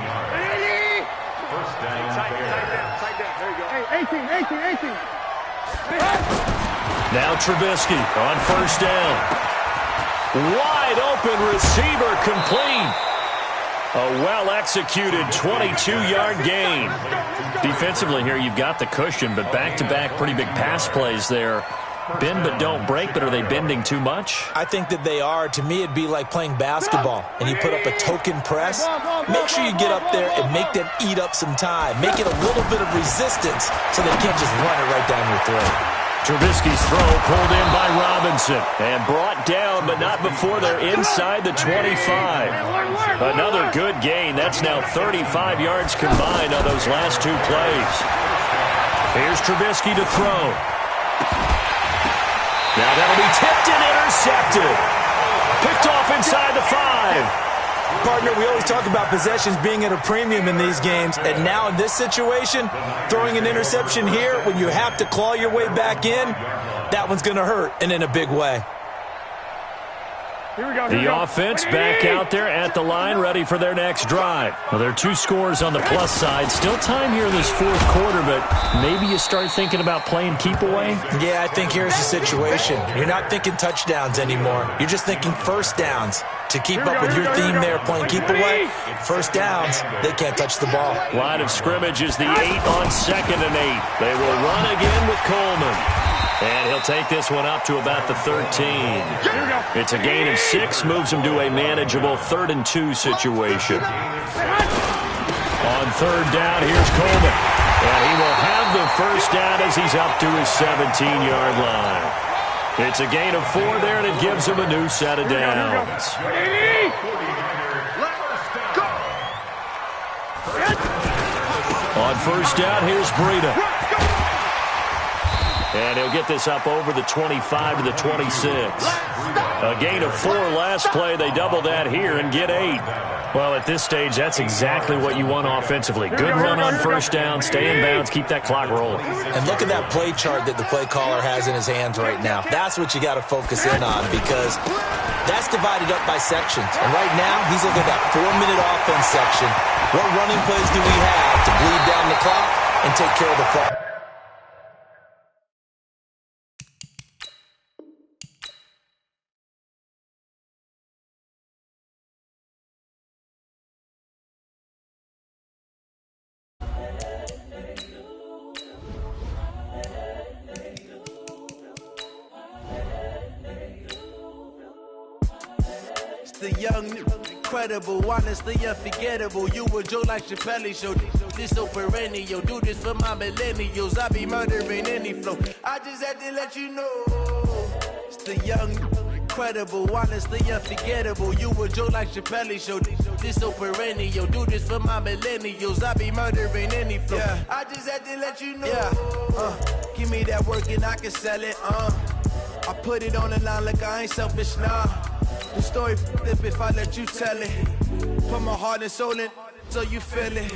There you go. Hey, 18. Now Trubisky on first down. Wide open receiver complete. A well-executed 22-yard gain. Defensively here, you've got the cushion, but back-to-back pretty big pass plays there. Bend but don't break, but are they bending too much? I think that they are. To me, it'd be like playing basketball, and you put up a token press. Make sure you get up there and make them eat up some time. Make it a little bit of resistance so they can't just run it right down your throat. Trubisky's throw pulled in by Robinson and brought down, but not before they're inside the 25. Another good gain. That's now 35 yards combined on those last two plays. Here's Trubisky to throw. Now that'll be tipped and intercepted. Picked off inside the 5. Partner, we always talk about possessions being at a premium in these games, and now in this situation, throwing an interception here when you have to claw your way back in, that one's going to hurt, and in a big way. The offense back out there at the line, ready for their next drive. Well, there are 2 scores on the plus side. Still time here in this 4th quarter, but maybe you start thinking about playing keep away? Yeah, I think here's the situation. You're not thinking touchdowns anymore. You're just thinking first downs. To keep up with your theme there, playing keep away, first downs, they can't touch the ball. Line of scrimmage is the 8 on 2nd and 8. They will run again with Coleman. And he'll take this one up to about the 13. It's a gain of 6, moves him to a manageable 3rd and 2 situation. On 3rd down, here's Coleman. And he will have the first down as he's up to his 17-yard line. It's a gain of 4 there, and it gives him a new set of downs. On first down, here's Breida. And he'll get this up over the 25 to the 26. A gain of 4 last play. They double that here and get 8. Well, at this stage, that's exactly what you want offensively. Good run on first down, stay in bounds, keep that clock rolling. And look at that play chart that the play caller has in his hands right now. That's what you got to focus in on, because that's divided up by sections. And right now, he's looking at that 4-minute offense section. What running plays do we have to bleed down the clock and take care of the clock? The young, incredible, honestly unforgettable. You were Joe like Chappelle Show. This so perennial, do this for my millennials. I be murdering any flow. I just had to let you know, it's the young, incredible, honestly unforgettable. You a joke like Chappelle Show. This so perennial, do this for my millennials. I be murdering any flow. Yeah. I just had to let you know. Yeah. Give me that work and I can sell it. I put it on the line like I ain't selfish, nah. The story flip if I let you tell it. Put my heart and soul in so you feel it.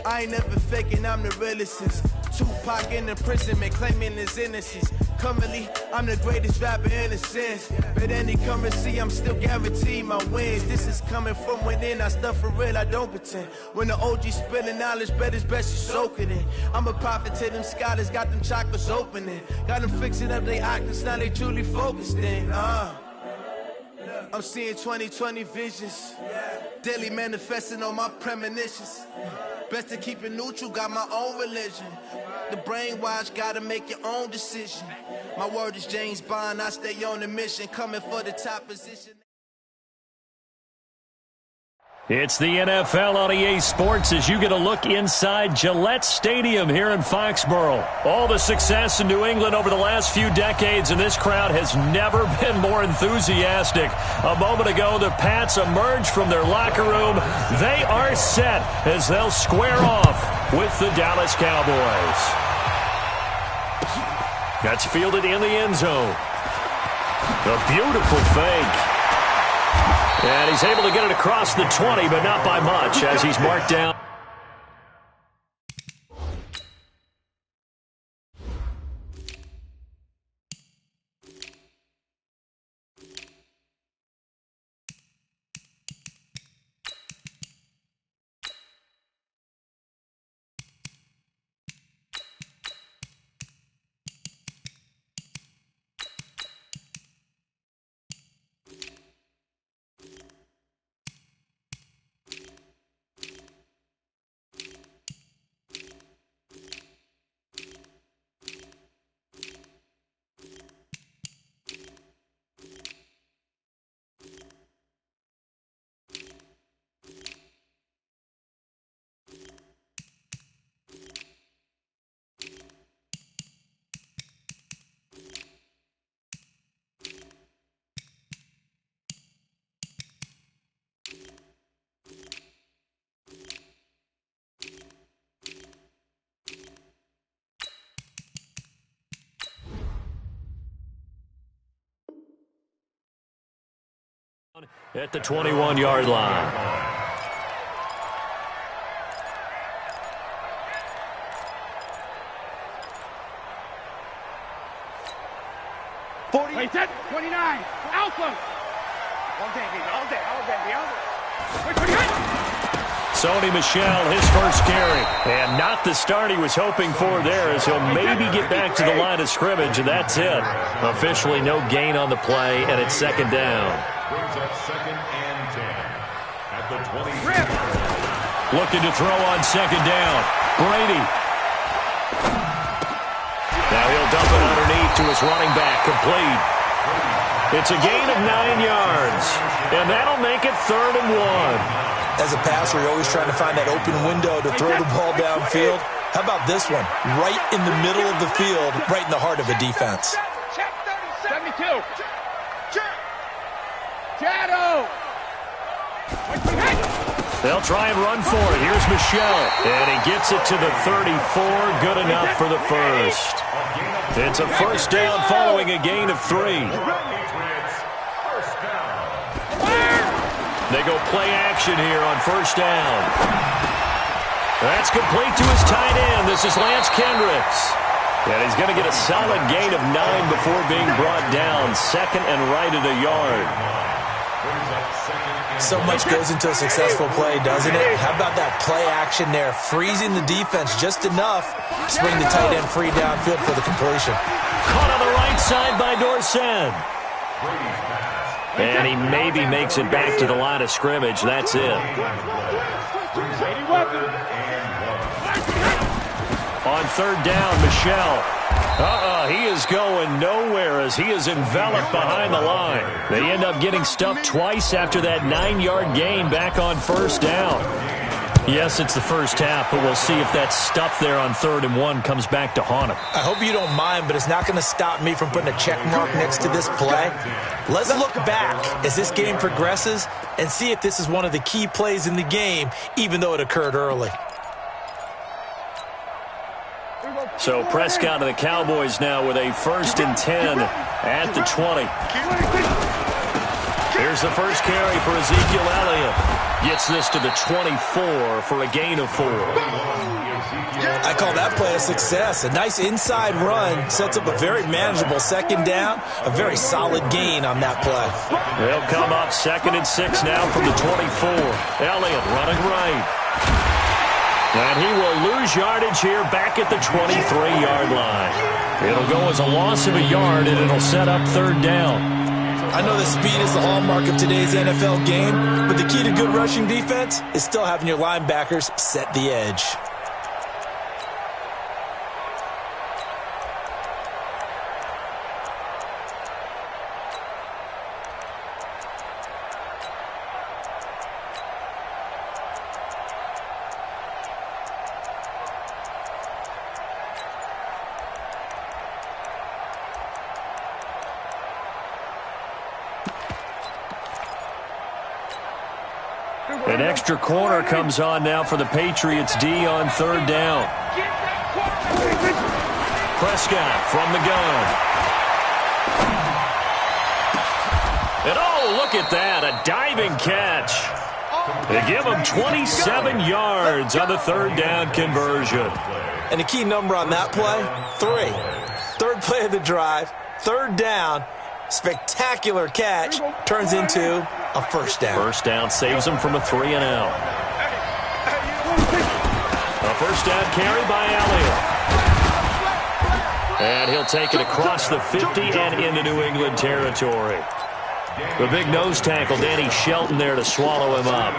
I ain't never faking, I'm the realest since Tupac in the prison, man, claiming his innocence. Currently, I'm the greatest rapper in a sense. But any currency, I'm still guaranteed my wins. This is coming from within, I stuff for real, I don't pretend. When the OG spilling knowledge, bet it's best you soak it in. I'm a prophet to them scholars, got them chakras opening. Got them fixing up they octaves, now they truly focused in. I'm seeing 2020 visions. Daily manifesting on my premonitions. Best to keep it neutral, got my own religion. The brainwash, gotta make your own decision. My word is James Bond, I stay on the mission. Coming for the top position. It's the NFL on EA Sports as you get a look inside Gillette Stadium here in Foxborough. All the success in New England over the last few decades, and this crowd has never been more enthusiastic. A moment ago, the Pats emerged from their locker room. They are set as they'll square off with the Dallas Cowboys. That's fielded in the end zone. A beautiful fake. And he's able to get it across the 20, but not by much as he's marked down. At the 21-yard line. Wait, set, 29, Alpha. All day. Sony Michel, his first carry. And not the start he was hoping for there as he'll maybe get back to the line of scrimmage, and that's it. Officially no gain on the play, and it's second down. Brings up 2nd and 10 at the 20. Looking to throw on second down. Brady. Now he'll dump it underneath to his running back, complete. It's a gain of 9 yards, and that'll make it 3rd and 1. As a passer, you're always trying to find that open window to throw the ball downfield. How about this one? Right in the middle of the field, right in the heart of a defense. Check 72. Shadow. They'll try and run for it. Here's Michel, and he gets it to the 34. Good enough for the first. It's a first down following a gain of 3. They go play action here on first down. That's complete to his tight end. This is Lance Kendricks. And he's going to get a solid gain of 9 before being brought down. 2nd and right at a yard. So much goes into a successful play, doesn't it? How about that play action there? Freezing the defense just enough to bring the tight end free downfield for the completion. Caught on the right side by Dorsett. And he maybe makes it back to the line of scrimmage. That's it. On third down, Michel. He is going nowhere as he is enveloped behind the line. They end up getting stuffed twice after that 9-yard gain back on first down. Yes, it's the first half, but we'll see if that stuff there on 3rd and 1 comes back to haunt him. I hope you don't mind, but it's not going to stop me from putting a check mark next to this play. Let's look back as this game progresses and see if this is one of the key plays in the game, even though it occurred early. So Prescott and the Cowboys now with a 1st and 10 at the 20. Here's the first carry for Ezekiel Elliott. Gets this to the 24 for a gain of 4. I call that play a success. A nice inside run sets up a very manageable 2nd down. A very solid gain on that play. They'll come up 2nd and 6 now from the 24. Elliott running right. And he will lose yardage here back at the 23-yard line. It'll go as a loss of a yard, and it'll set up 3rd down. I know that speed is the hallmark of today's NFL game, but the key to good rushing defense is still having your linebackers set the edge. An extra corner comes on now for the Patriots D on 3rd down. Prescott from the gun. And oh, look at that, a diving catch. They give him 27 yards on the 3rd down conversion. And the key number on that play, 3. 3rd play of the drive, 3rd down. Spectacular catch turns into a 1st down. 1st down saves him from a 3 and out. A 1st down carry by Elliott. And he'll take it across the 50 and into New England territory. The big nose tackle, Danny Shelton, there to swallow him up.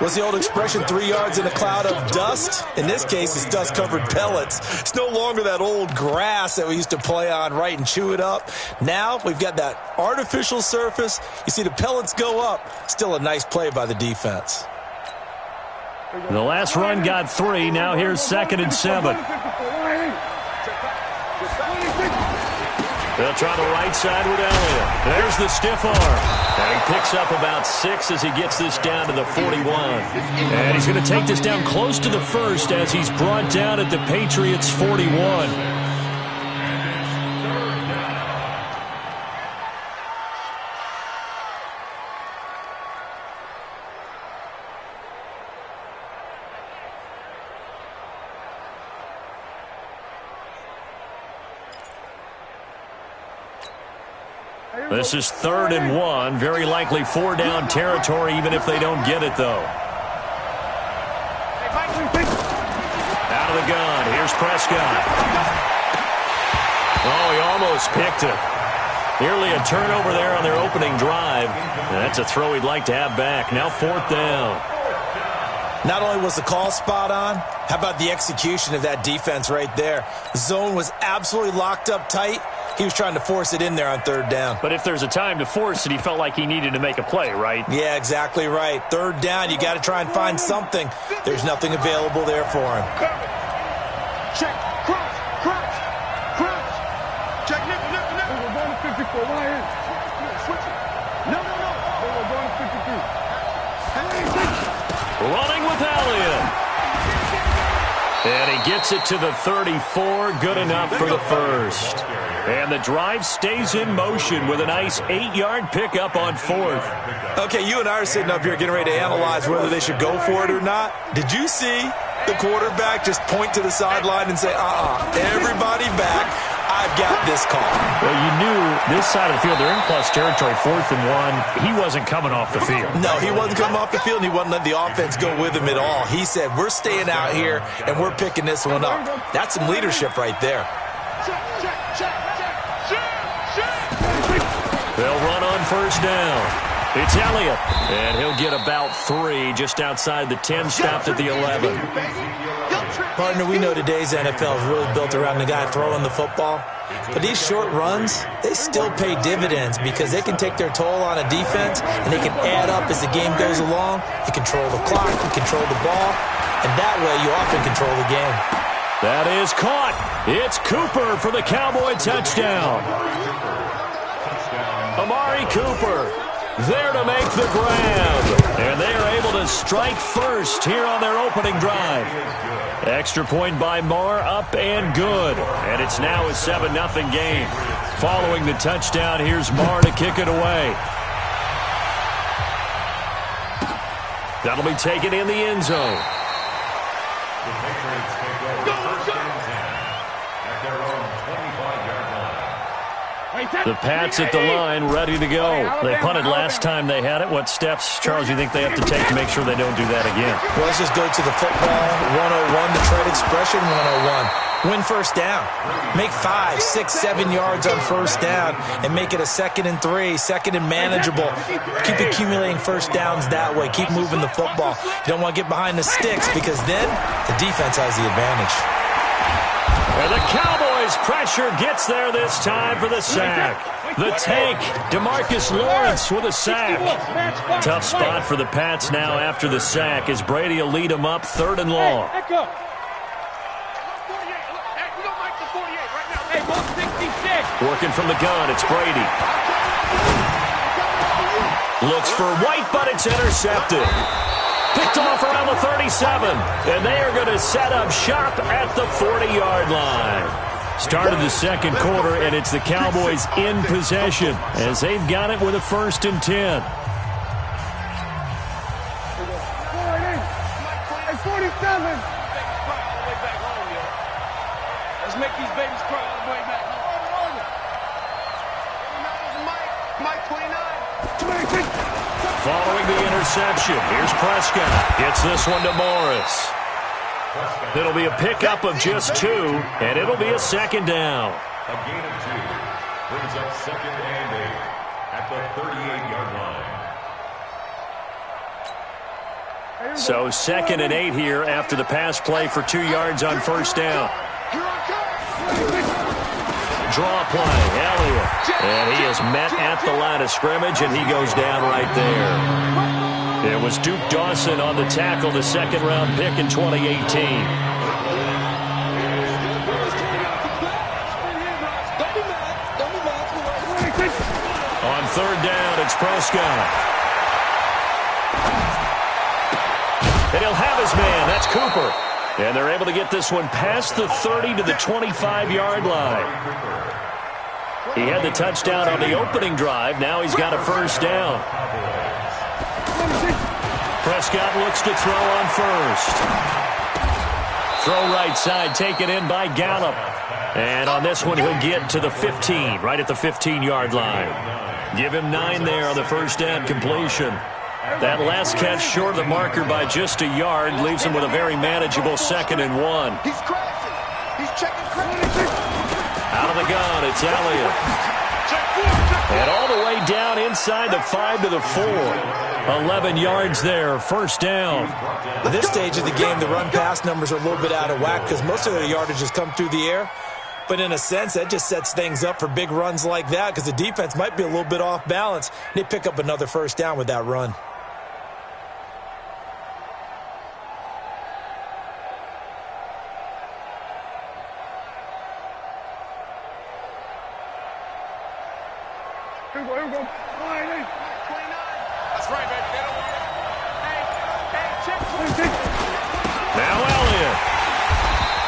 What's the old expression, 3 yards in a cloud of dust? In this case, it's dust-covered pellets. It's no longer that old grass that we used to play on, right, and chew it up. Now we've got that artificial surface. You see the pellets go up. Still a nice play by the defense. The last run got 3. Now here's 2nd and 7. They'll try the right side with Elliott. There's the stiff arm. And he picks up about 6 as he gets this down to the 41. And he's going to take this down close to the 1st as he's brought down at the Patriots' 41. This is 3rd and 1. Very likely 4 down territory, even if they don't get it, though. Out of the gun. Here's Prescott. Oh, he almost picked it. Nearly a turnover there on their opening drive. That's a throw he'd like to have back. Now 4th down. Not only was the call spot on, how about the execution of that defense right there? The zone was absolutely locked up tight. He was trying to force it in there on 3rd down. But if there's a time to force it, he felt like he needed to make a play, right? Yeah, exactly right. 3rd down, you got to try and find something. There's nothing available there for him. Check, crouch, crouch, crouch. Check, nip. We're going to 54. Why in? Switch it. No. We're going to 53. Running with Elliott. And he gets it to the 34. Good enough for the 1st. And the drive stays in motion with a nice 8-yard pickup on 4th. Okay, you and I are sitting up here getting ready to analyze whether they should go for it or not. Did you see the quarterback just point to the sideline and say, everybody back, I've got this call? Well, you knew this side of the field, they're in plus territory, 4th and 1. He wasn't coming off the field. No, he wasn't coming off the field, and he wasn't letting the offense go with him at all. He said, we're staying out here, and we're picking this one up. That's some leadership right there. They'll run on 1st down. It's Elliott, and he'll get about 3 just outside the 10, stopped at the 11. Partner, we know today's NFL is really built around the guy throwing the football. But these short runs, they still pay dividends because they can take their toll on a defense and they can add up as the game goes along. You control the clock, you control the ball, and that way you often control the game. That is caught. It's Cooper for the Cowboy touchdown. Amari Cooper there to make the grab. And they are able to strike first here on their opening drive. Extra point by Marr, up and good. And it's now a 7-0 game. Following the touchdown, here's Marr to kick it away. That'll be taken in the end zone. The Patriots take over first and 10 at their own 25-yard line. The Pats at the line, ready to go. They punted last time they had it. What steps, Charles, you think they have to take to make sure they don't do that again? Well, let's just go to the football 101, the trade expression 101. Win first down. Make 5, 6, 7 yards on first down and make it a 2nd and 3, 2nd and manageable. Keep accumulating first downs that way. Keep moving the football. You don't want to get behind the sticks because then the defense has the advantage. And the Cowboys' pressure gets there this time for the sack. The tank, DeMarcus Lawrence with a sack. Tough spot for the Pats now after the sack as Brady will lead them up 3rd and long. Working from the gun, it's Brady. Looks for White, but it's intercepted. Picked off around the 37, and they are going to set up shop at the 40-yard line. Started the second quarter, and it's the Cowboys in possession as they've got it with a 1st and 10. 47. Let's make these babies cry all the way back home. Mike 29. Following the interception, here's Prescott. Gets this one to Morris. It'll be a pickup of just 2, and it'll be a 2nd down. A gain of 2 brings up 2nd and 8 at the 38-yard line. So 2nd and 8 here after the pass play for 2 yards on first down. Draw play, Elliott. And he is met at the line of scrimmage, and he goes down right there. It was Duke Dawson on the tackle, the 2nd-round pick in 2018. On 3rd down, it's Prescott. And he'll have his man. That's Cooper. And they're able to get this one past the 30 to the 25-yard line. He had the touchdown on the opening drive. Now he's got a 1st down. Prescott looks to throw on 1st. Throw right side, taken in by Gallup. And on this one, he'll get to the 15, right at the 15-yard line. Give him 9 there on the 1st down completion. That last catch short of the marker by just a yard leaves him with a very manageable 2nd and 1. He's crashing. He's checking crashing. Out of the gun, it's Elliott. And all the way down inside the 5 to the 4. 11 yards there, 1st down. At this stage of the game, the run-pass numbers are a little bit out of whack because most of the yardage has come through the air. But in a sense, that just sets things up for big runs like that because the defense might be a little bit off balance. They pick up another 1st down with that run. Here we go. That's right, baby. They don't want it. Hey, check. Now Elliott.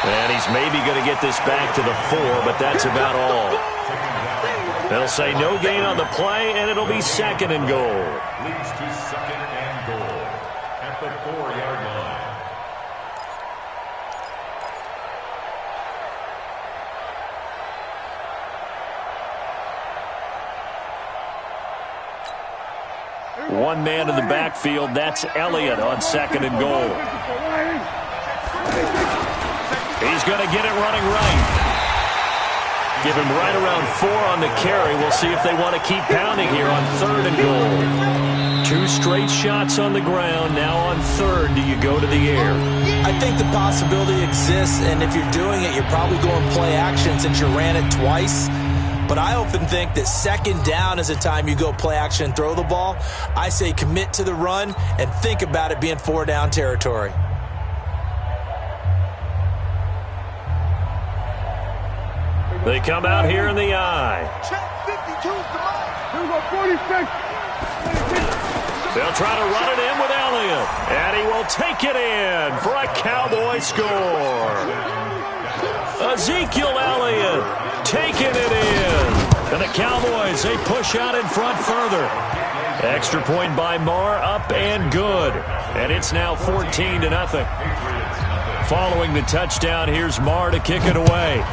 And he's maybe going to get this back to the 4, but that's about all. They'll say no gain on the play, and it'll be 2nd and goal. Leads to 2nd and goal at the 4-yard line. One man in the backfield, that's Elliott on 2nd and goal. He's going to get it running right. Give him right around 4 on the carry. We'll see if they want to keep pounding here on 3rd and goal. 2 straight shots on the ground. Now on 3rd, do you go to the air? I think the possibility exists, and if you're doing it, you're probably going play action since you ran it twice. But I often think that 2nd down is the time you go play action and throw the ball. I say commit to the run and think about it being 4-down territory. They come out here in the I. Check 52's the mark. Here we go, 46. They'll try to run it in with Elliott. And he will take it in for a Cowboy score. Ezekiel Elliott taking it in. And the Cowboys, they push out in front further. Extra point by Marr, up and good. And it's now 14-0. Following the touchdown, here's Marr to kick it away.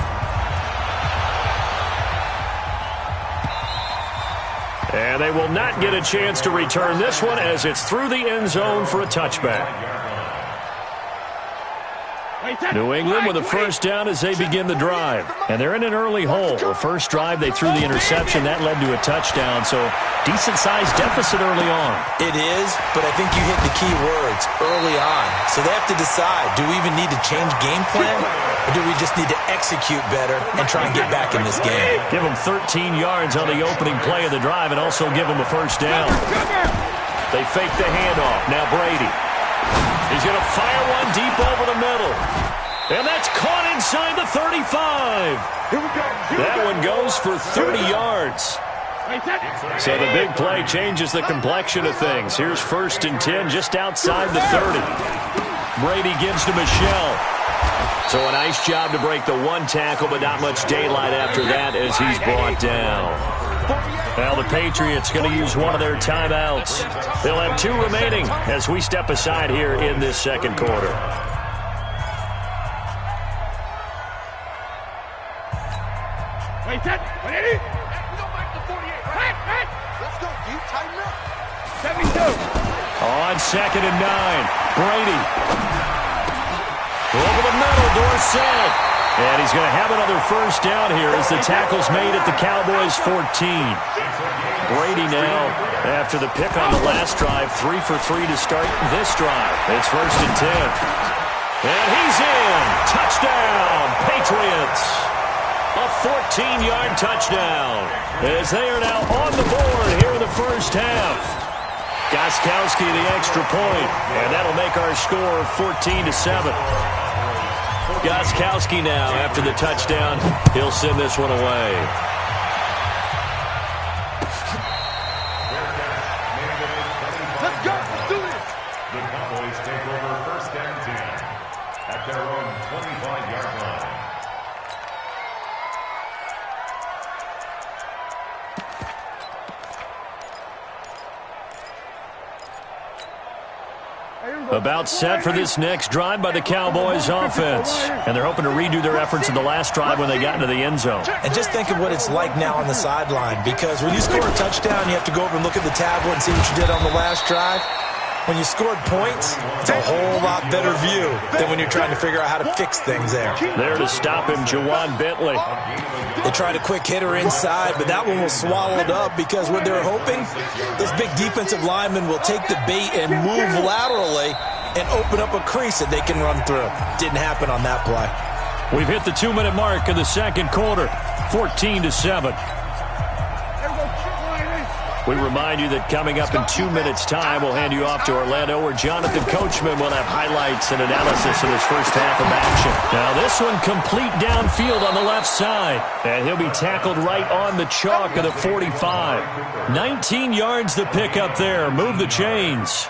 And they will not get a chance to return this one as it's through the end zone for a touchback. New England with a 1st down as they begin the drive. And they're in an early hole. The first drive, they threw the interception. That led to a touchdown, so decent-sized deficit early on. It is, but I think you hit the key words, early on. So they have to decide, do we even need to change game plan, or do we just need to execute better and try and get back in this game? Give them 13 yards on the opening play of the drive and also give them a 1st down. They fake the handoff. Now Brady. He's going to fire one deep over the middle. And that's caught inside the 35. That one goes for 30 yards. So the big play changes the complexion of things. Here's 1st and 10 just outside the 30. Brady gives to Michel. So a nice job to break the 1 tackle, but not much daylight after that as he's brought down. Now the Patriots going to use one of their timeouts. They'll have 2 remaining as we step aside here in this 2nd quarter. Wait, set. Wait, Eddie. We go back to 48. Right. Let's go, dude. Tighten up. 72. On 2nd and 9. Brady. Over the middle, Dorsett. And he's going to have another 1st down here as the tackle's made at the Cowboys' 14. Brady now, after the pick on the last drive, 3 for 3 to start this drive. It's 1st and 10. And he's in. Touchdown, Patriots. A 14-yard touchdown as they are now on the board here in the 1st half. Gostkowski the extra point, and that'll make our score 14-7. Gostkowski now, after the touchdown, he'll send this one away. Let's go. Let's do this. The Cowboys take over 1st and 10 at their own 25-yard line. About set for this next drive by the Cowboys offense. And they're hoping to redo their efforts in the last drive when they got into the end zone. And just think of what it's like now on the sideline, because when you score a touchdown, you have to go over and look at the tablet and see what you did on the last drive. When you scored points, it's a whole lot better view than when you're trying to figure out how to fix things there. There to stop him, Jawan Bentley. They tried a quick hitter inside, but that one was swallowed up because what they're hoping, those big defensive linemen will take the bait and move laterally and open up a crease that they can run through. Didn't happen on that play. We've hit the 2-minute mark of the 2nd quarter, 14-7. We remind you that coming up in 2 minutes' time, we'll hand you off to Orlando, where Jonathan Coachman will have highlights and analysis of his 1st half of action. Now this one complete downfield on the left side, and he'll be tackled right on the chalk of the 45. 19 yards to pick up there. Move the chains.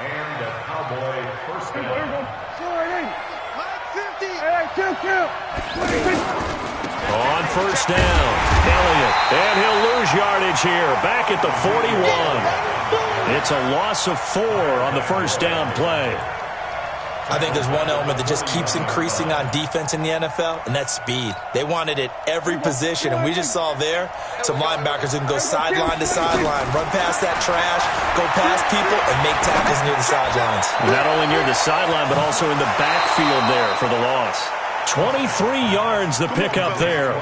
And the Cowboy 1st down. On 1st down, Elliott, and he'll lose yardage here, back at the 41. It's a loss of 4 on the 1st down play. I think there's one element that just keeps increasing on defense in the NFL, and that's speed. They want it at every position, and we just saw there some linebackers who can go sideline to sideline, run past that trash, go past people, and make tackles near the sidelines. Not only near the sideline, but also in the backfield there for the loss. 23 yards the pickup there.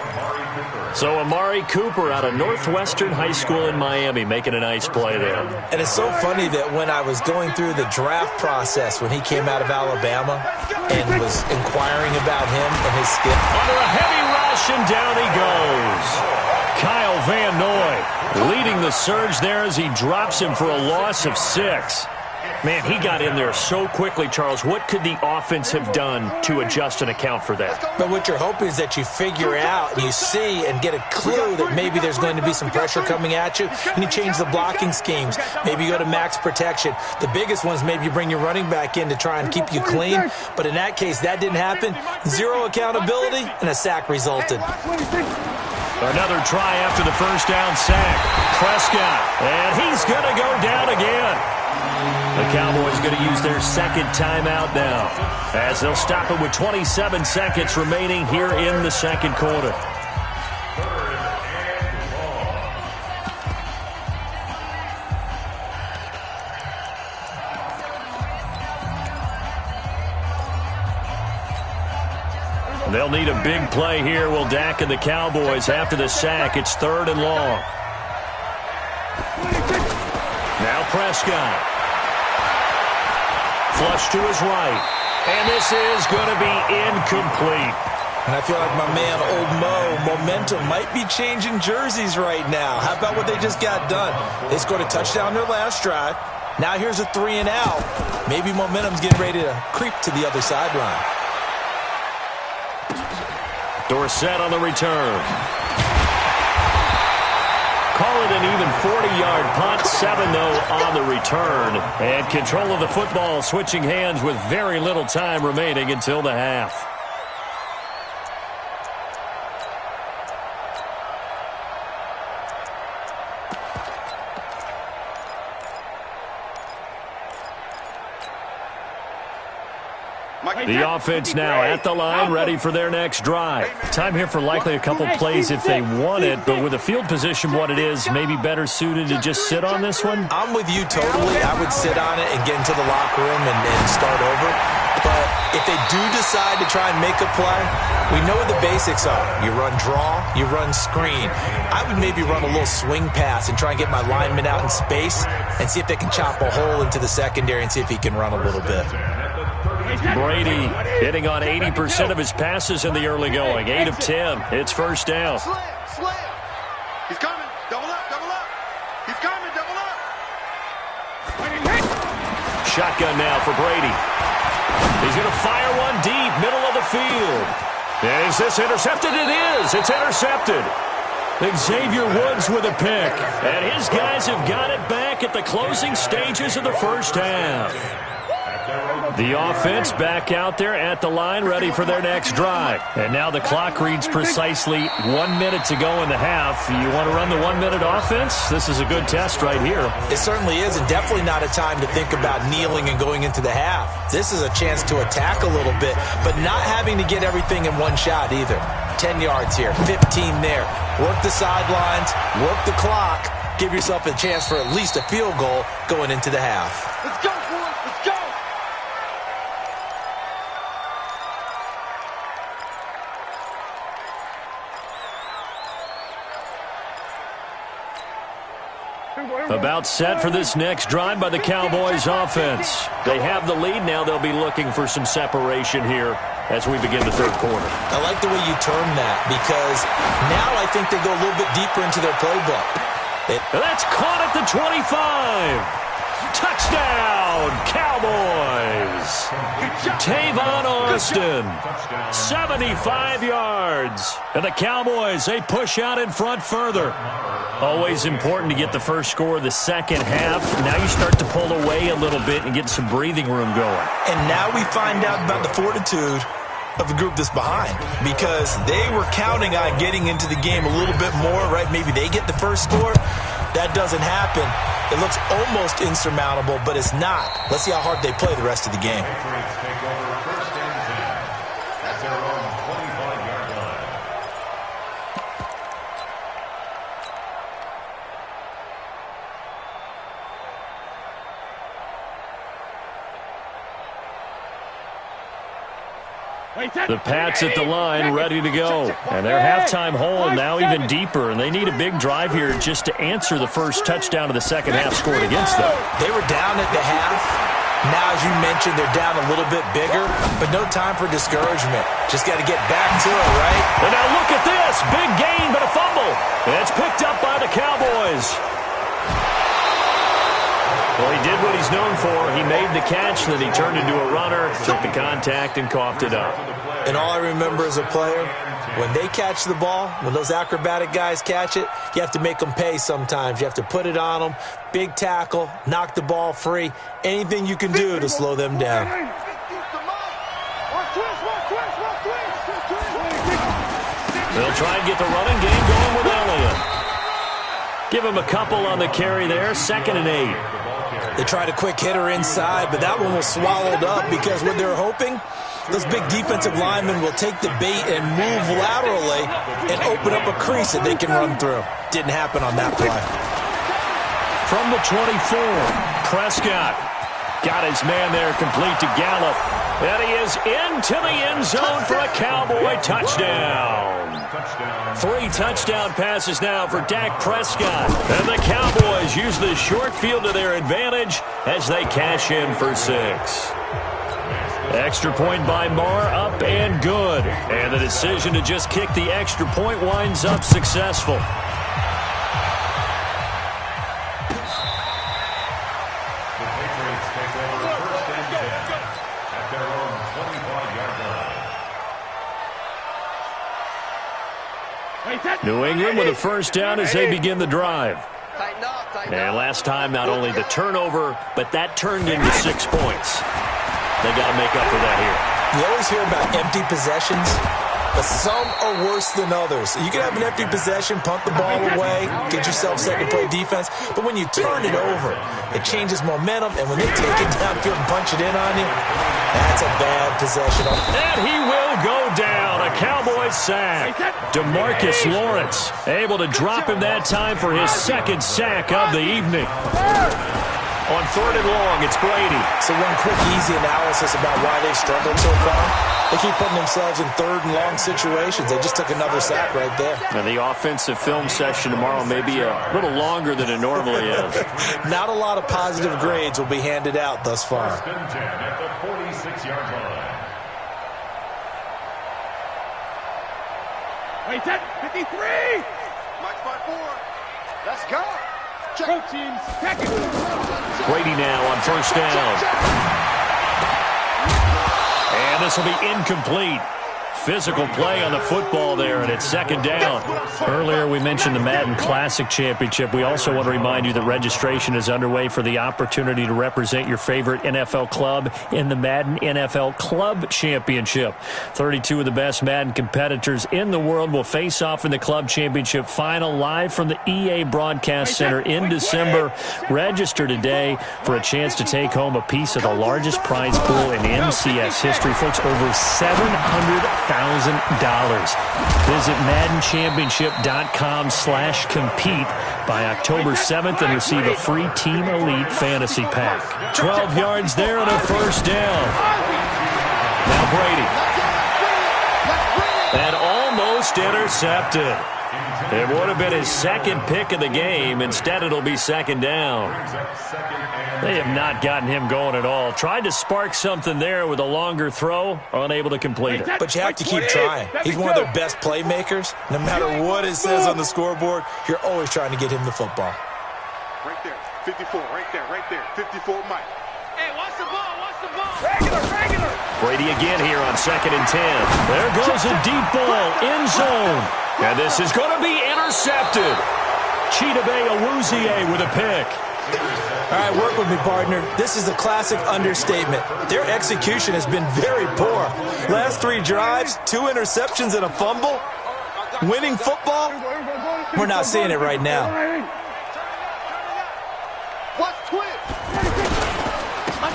So Amari Cooper out of Northwestern High School in Miami making a nice play there. And it's so funny that when I was going through the draft process when he came out of Alabama and was inquiring about him and his skill. Under a heavy rush, and down he goes. Kyle Van Noy leading the surge there as he drops him for a loss of 6. Man, he got in there so quickly, Charles. What could the offense have done to adjust and account for that? But what you're hoping is that you figure out, you see, and get a clue that maybe there's going to be some pressure coming at you, and you change the blocking schemes. Maybe you go to max protection. The biggest one is maybe you bring your running back in to try and keep you clean. But in that case, that didn't happen. 0 accountability, and a sack resulted. Another try after the first down sack. Prescott, and he's going to go down again. The Cowboys going to use their second timeout now as they'll stop it with 27 seconds remaining here in the second quarter. They'll need a big play here. Will Dak and the Cowboys after the sack. It's 3rd and long. Now Prescott. Flush to his right. And this is going to be incomplete. And I feel like my man, Old Mo, momentum might be changing jerseys right now. How about what they just got done? They scored a touchdown their last drive. Now here's a 3 and out. Maybe momentum's getting ready to creep to the other sideline. Dorsett on the return. Call it an even 40-yard punt, 7-0 on the return. And control of the football switching hands with very little time remaining until the half. The offense now at the line, ready for their next drive. Time here for likely a couple plays if they want it, but with the field position what it is, maybe better suited to just sit on this one? I'm with you totally. I would sit on it and get into the locker room and start over. But if they do decide to try and make a play, we know what the basics are. You run draw, you run screen. I would maybe run a little swing pass and try and get my lineman out in space and see if they can chop a hole into the secondary and see if he can run a little bit. Brady hitting on 80% of his passes in the early going. 8 of 10. It's first down. Slam. He's coming. Double up. He's coming. Double up. Shotgun now for Brady. He's going to fire one deep, middle of the field. Is this intercepted? It is. It's intercepted. Xavier Woods with a pick. And his guys have got it back at the closing stages of the first half. The offense back out there at the line, ready for their next drive. And now the clock reads precisely 1 minute to go in the half. You want to run the 1 minute offense? This is a good test right here. It certainly is, and definitely not a time to think about kneeling and going into the half. This is a chance to attack a little bit, but not having to get everything in one shot either. 10 yards here, 15 there. Work the sidelines, work the clock. Give yourself a chance for at least a field goal going into the half. Let's go, boys. Let's go. About set for this next drive by the Cowboys offense. They have the lead now. They'll be looking for some separation here as we begin the third quarter. I like the way you term that because now I think they go a little bit deeper into their playbook. That's caught at the 25. Touchdown, Cowboys. Tavon Austin, 75 yards. And the Cowboys, they push out in front further. Always important to get the first score of the second half. Now you start to pull away a little bit and get some breathing room going. And now we find out about the fortitude of the group that's behind because they were counting on getting into the game a little bit more, right? Maybe they get the first score. That doesn't happen. It looks almost insurmountable, but it's not. Let's see how hard they play the rest of the game. Patriots take over first and 10 at their own 25-yard line. The Pats at the line, ready to go. And their halftime hole now even deeper, and they need a big drive here just to answer the first touchdown of the second half scored against them. They were down at the half. Now, as you mentioned, they're down a little bit bigger, but no time for discouragement. Just got to get back to it, right? And now look at this. Big gain, but a fumble. And it's picked up by the Cowboys. Well, he did what he's known for. He made the catch, then he turned into a runner, took the contact, and coughed it up. And all I remember as a player, when they catch the ball, when those acrobatic guys catch it, you have to make them pay sometimes. You have to put it on them, big tackle, knock the ball free, anything you can do to slow them down. They'll try and get the running game going with Elliott. Give him a couple on the carry there, 2nd and 8. They tried a quick hitter inside, but that one was swallowed up because what they're hoping, those big defensive linemen will take the bait and move laterally and open up a crease that they can run through. Didn't happen on that play. From the 24, Prescott got his man there complete to Gallup. And he is into the end zone for a Cowboy touchdown. 3 touchdown passes now for Dak Prescott. And the Cowboys use the short field to their advantage as they cash in for 6. Extra point by Marr, up and good. And the decision to just kick the extra point winds up successful. New England with a first down as they begin the drive. And last time, not only the turnover, but that turned into 6 points. They got to make up for that here. You always hear about empty possessions, but some are worse than others. You can have an empty possession, punt the ball away, get yourself second play defense, but when you turn it over, it changes momentum, and when they take it downfield and punch it in on you, that's a bad possession. And he will go down. A Cowboys sack. DeMarcus Lawrence able to drop him that time for his 2nd sack of the evening. On 3rd and long, it's Brady. So one quick, easy analysis about why they've struggled so far. They keep putting themselves in 3rd and long situations. They just took another sack right there. And the offensive film session tomorrow may be a little longer than it normally is. Not a lot of positive grades will be handed out thus far. 1st and 10 at the 46-yard line. Wait, 53! Mike by 4. Let's go. Check. Teams. Brady now on 1st down. And this will be incomplete. Physical play on the football there, and it's 2nd down. Earlier, we mentioned the Madden Classic Championship. We also want to remind you that registration is underway for the opportunity to represent your favorite NFL club in the Madden NFL Club Championship. 32 of the best Madden competitors in the world will face off in the Club Championship final live from the EA Broadcast Center in December. Register today for a chance to take home a piece of the largest prize pool in MCS history. Folks, over $700,000. Visit MaddenChampionship.com/compete by October 7th and receive a free Team Elite Fantasy Pack. 12 yards there and a 1st down. Now Brady. And almost intercepted. It would have been his 2nd pick of the game. Instead, it'll be 2nd down. They have not gotten him going at all. Tried to spark something there with a longer throw, unable to complete it. But you have to keep trying. He's one of their best playmakers. No matter what it says on the scoreboard, you're always trying to get him the football. Right there, 54, right there, 54 Mike. Hey, watch the ball, Regular. Brady again here on 2nd and 10. There goes a deep ball, end zone. And this is going to be intercepted. Chidobe Awuzie with a pick. All right, work with me, partner. This is a classic understatement. Their execution has been very poor. Last 3 drives, 2 interceptions and a fumble. Winning football? We're not seeing it right now.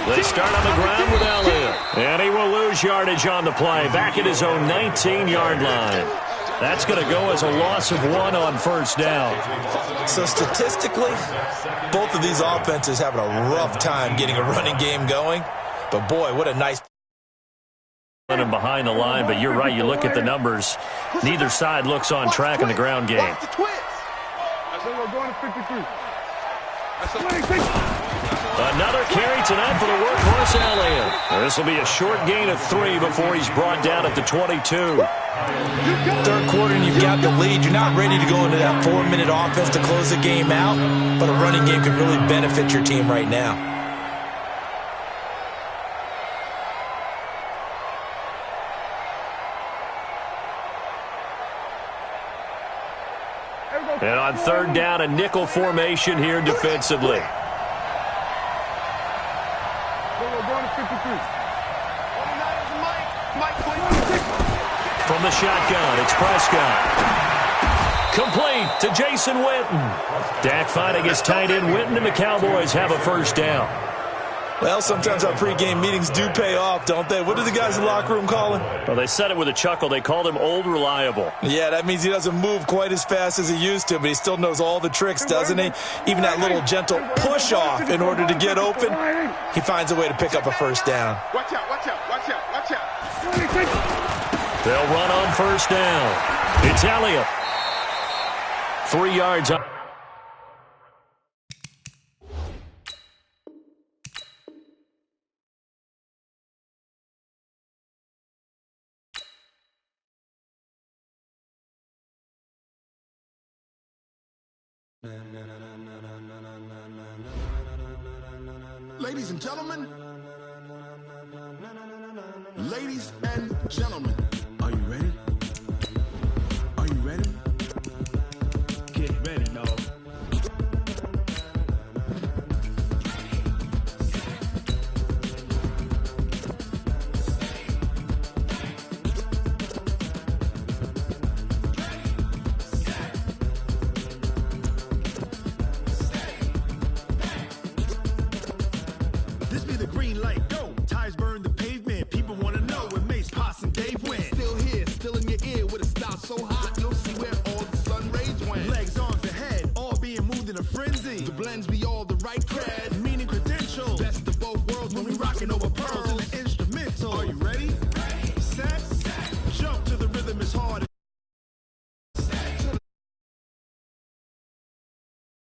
They start on the ground with Elliott. And he will lose yardage on the play. Back at his own 19-yard line. That's going to go as a loss of 1 on 1st down. So statistically, both of these offenses having a rough time getting a running game going. But boy, what a nice him behind the line, but you're right. You look at the numbers. Neither side looks on track in the ground game. Watch the twist. We're going to 53. Another carry tonight for the workhorse Elliott. This will be a short gain of 3 before he's brought down at the 22. Third quarter and you've got the lead. You're not ready to go into that 4-minute offense to close the game out, but a running game can really benefit your team right now. And on third down, a nickel formation here defensively. From the shotgun, it's Prescott. Complete to Jason Witten. Dak finding his tight end Witten, and the Cowboys have a first down. Well, sometimes our pregame meetings do pay off, don't they? What do the guys in the locker room call him? Well, they said it with a chuckle. They called him Old Reliable. Yeah, that means he doesn't move quite as fast as he used to, but he still knows all the tricks, doesn't he? Even that little gentle push-off in order to get open, he finds a way to pick up a first down. Watch out, watch out, watch out, watch out. They'll run on first down. It's Elliott. 3 yards up. Ladies and gentlemen, ladies and gentlemen, are you ready? Are you ready? Get ready, dog. This be the green light, go. Tires burn the pavement. People want to know where Mace, Potts, and Dave went. Still here, still in your ear with a style so hot, you'll see where all the sun rays went. Legs, arms, and head, all being moved in a frenzy. The blends be all the right cred, meaning credentials. Best of both worlds when we rockin' over pearl.